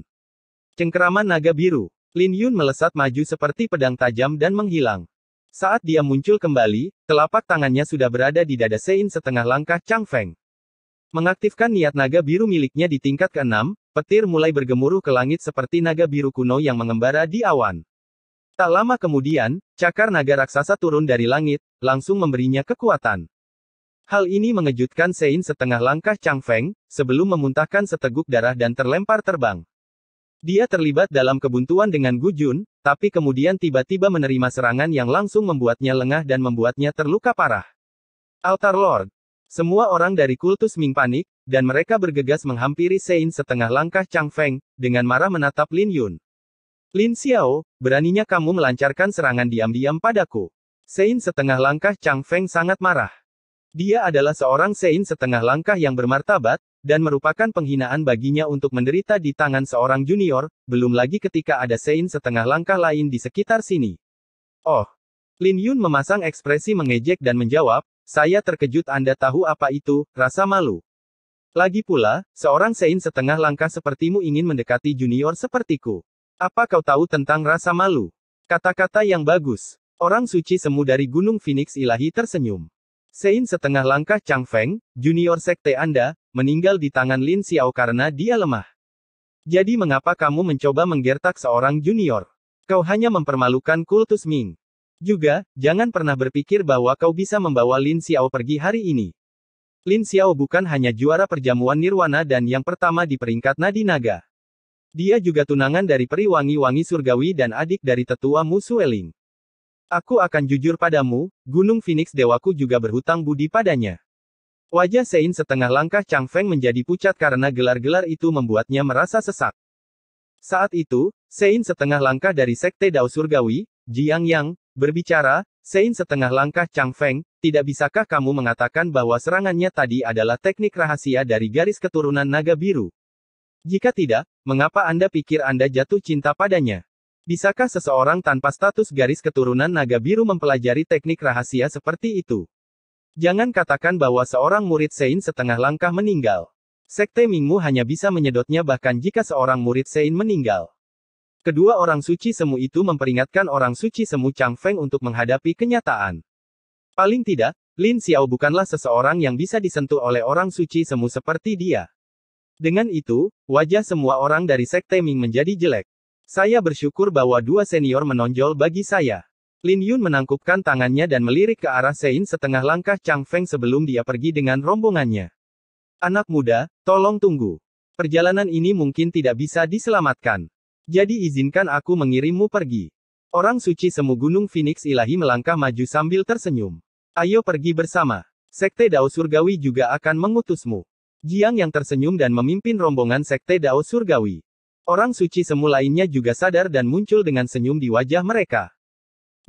S2: Cengkeraman naga biru. Lin Yun melesat maju seperti pedang tajam dan menghilang. Saat dia muncul kembali, telapak tangannya sudah berada di dada Sein setengah langkah Chang Feng. Mengaktifkan niat naga biru miliknya di tingkat ke-6, petir mulai bergemuruh ke langit seperti naga biru kuno yang mengembara di awan. Tak lama kemudian, cakar naga raksasa turun dari langit, langsung memberinya kekuatan. Hal ini mengejutkan Sein setengah langkah Chang Feng, sebelum memuntahkan seteguk darah dan terlempar terbang. Dia terlibat dalam kebuntuan dengan Gu Jun, tapi kemudian tiba-tiba menerima serangan yang langsung membuatnya lengah dan membuatnya terluka parah. Altar Lord. Semua orang dari kultus Ming panik, dan mereka bergegas menghampiri Sein setengah langkah Chang Feng, dengan marah menatap Lin Yun. Lin Xiao, beraninya kamu melancarkan serangan diam-diam padaku. Sein setengah langkah Chang Feng sangat marah. Dia adalah seorang Sein setengah langkah yang bermartabat, dan merupakan penghinaan baginya untuk menderita di tangan seorang junior, belum lagi ketika ada Sein setengah langkah lain di sekitar sini. Oh. Lin Yun memasang ekspresi mengejek dan menjawab, saya terkejut Anda tahu apa itu, rasa malu. Lagi pula, seorang Sein setengah langkah sepertimu ingin mendekati junior sepertiku. Apa kau tahu tentang rasa malu? Kata-kata yang bagus. Orang suci semu dari Gunung Phoenix Ilahi tersenyum. Sein setengah langkah Chang Feng, junior sekte Anda, meninggal di tangan Lin Xiao karena dia lemah. Jadi mengapa kamu mencoba menggertak seorang junior? Kau hanya mempermalukan kultus Ming. Juga, jangan pernah berpikir bahwa kau bisa membawa Lin Xiao pergi hari ini. Lin Xiao bukan hanya juara perjamuan Nirwana dan yang pertama di peringkat Nadi Naga. Dia juga tunangan dari peri wangi-wangi surgawi dan adik dari tetua Mu Sueling. Aku akan jujur padamu, Gunung Phoenix Dewaku juga berhutang budi padanya. Wajah Sein setengah langkah Chang Feng menjadi pucat karena gelar-gelar itu membuatnya merasa sesak. Saat itu, Sein setengah langkah dari Sekte Dao Surgawi, Jiang Yang, berbicara, Sein setengah langkah Chang Feng, tidak bisakah kamu mengatakan bahwa serangannya tadi adalah teknik rahasia dari garis keturunan naga biru? Jika tidak, mengapa Anda pikir Anda jatuh cinta padanya? Bisakah seseorang tanpa status garis keturunan naga biru mempelajari teknik rahasia seperti itu? Jangan katakan bahwa seorang murid Sein setengah langkah meninggal. Sekte Mingmu hanya bisa menyedotnya bahkan jika seorang murid Sein meninggal. Kedua orang suci semu itu memperingatkan orang suci semu Chang Feng untuk menghadapi kenyataan. Paling tidak, Lin Xiao bukanlah seseorang yang bisa disentuh oleh orang suci semu seperti dia. Dengan itu, wajah semua orang dari Sekte Ming menjadi jelek. Saya bersyukur bahwa dua senior menonjol bagi saya. Lin Yun menangkupkan tangannya dan melirik ke arah Sein setengah langkah Chang Feng sebelum dia pergi dengan rombongannya. Anak muda, tolong tunggu. Perjalanan ini mungkin tidak bisa diselamatkan. Jadi izinkan aku mengirimmu pergi. Orang suci semu Gunung Phoenix Ilahi melangkah maju sambil tersenyum. Ayo pergi bersama. Sekte Dao Surgawi juga akan mengutusmu. Jiang yang tersenyum dan memimpin rombongan Sekte Dao Surgawi. Orang suci semu lainnya juga sadar dan muncul dengan senyum di wajah mereka.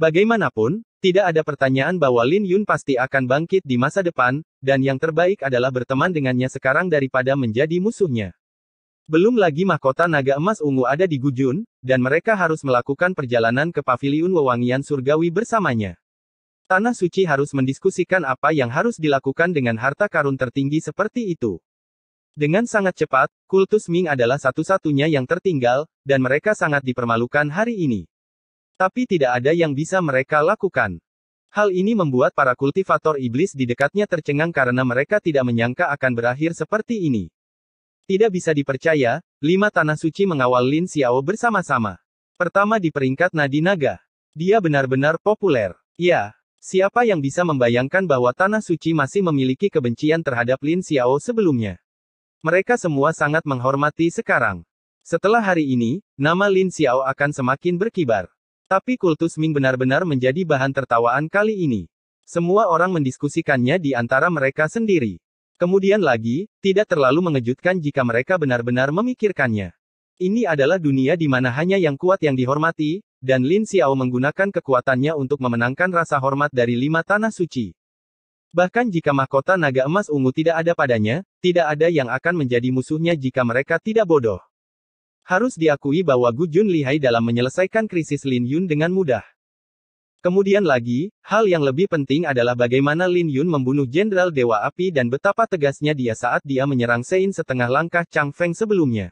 S2: Bagaimanapun, tidak ada pertanyaan bahwa Lin Yun pasti akan bangkit di masa depan, dan yang terbaik adalah berteman dengannya sekarang daripada menjadi musuhnya. Belum lagi mahkota naga emas ungu ada di Gujun, dan mereka harus melakukan perjalanan ke paviliun wewangian surgawi bersamanya. Tanah suci harus mendiskusikan apa yang harus dilakukan dengan harta karun tertinggi seperti itu. Dengan sangat cepat, kultus Ming adalah satu-satunya yang tertinggal, dan mereka sangat dipermalukan hari ini. Tapi tidak ada yang bisa mereka lakukan. Hal ini membuat para kultivator iblis di dekatnya tercengang karena mereka tidak menyangka akan berakhir seperti ini. Tidak bisa dipercaya, 5 tanah suci mengawal Lin Xiao bersama-sama. Pertama di peringkat Nadi Naga. Dia benar-benar populer. Ya, siapa yang bisa membayangkan bahwa tanah suci masih memiliki kebencian terhadap Lin Xiao sebelumnya? Mereka semua sangat menghormati sekarang. Setelah hari ini, nama Lin Xiao akan semakin berkibar. Tapi kultus Ming benar-benar menjadi bahan tertawaan kali ini. Semua orang mendiskusikannya di antara mereka sendiri. Kemudian lagi, tidak terlalu mengejutkan jika mereka benar-benar memikirkannya. Ini adalah dunia di mana hanya yang kuat yang dihormati, dan Lin Xiao menggunakan kekuatannya untuk memenangkan rasa hormat dari 5 tanah suci. Bahkan jika mahkota naga emas ungu tidak ada padanya, tidak ada yang akan menjadi musuhnya jika mereka tidak bodoh. Harus diakui bahwa Gu Jun lihai dalam menyelesaikan krisis Lin Yun dengan mudah. Kemudian lagi, hal yang lebih penting adalah bagaimana Lin Yun membunuh Jenderal Dewa Api dan betapa tegasnya dia saat dia menyerang Sein setengah langkah Chang Feng sebelumnya.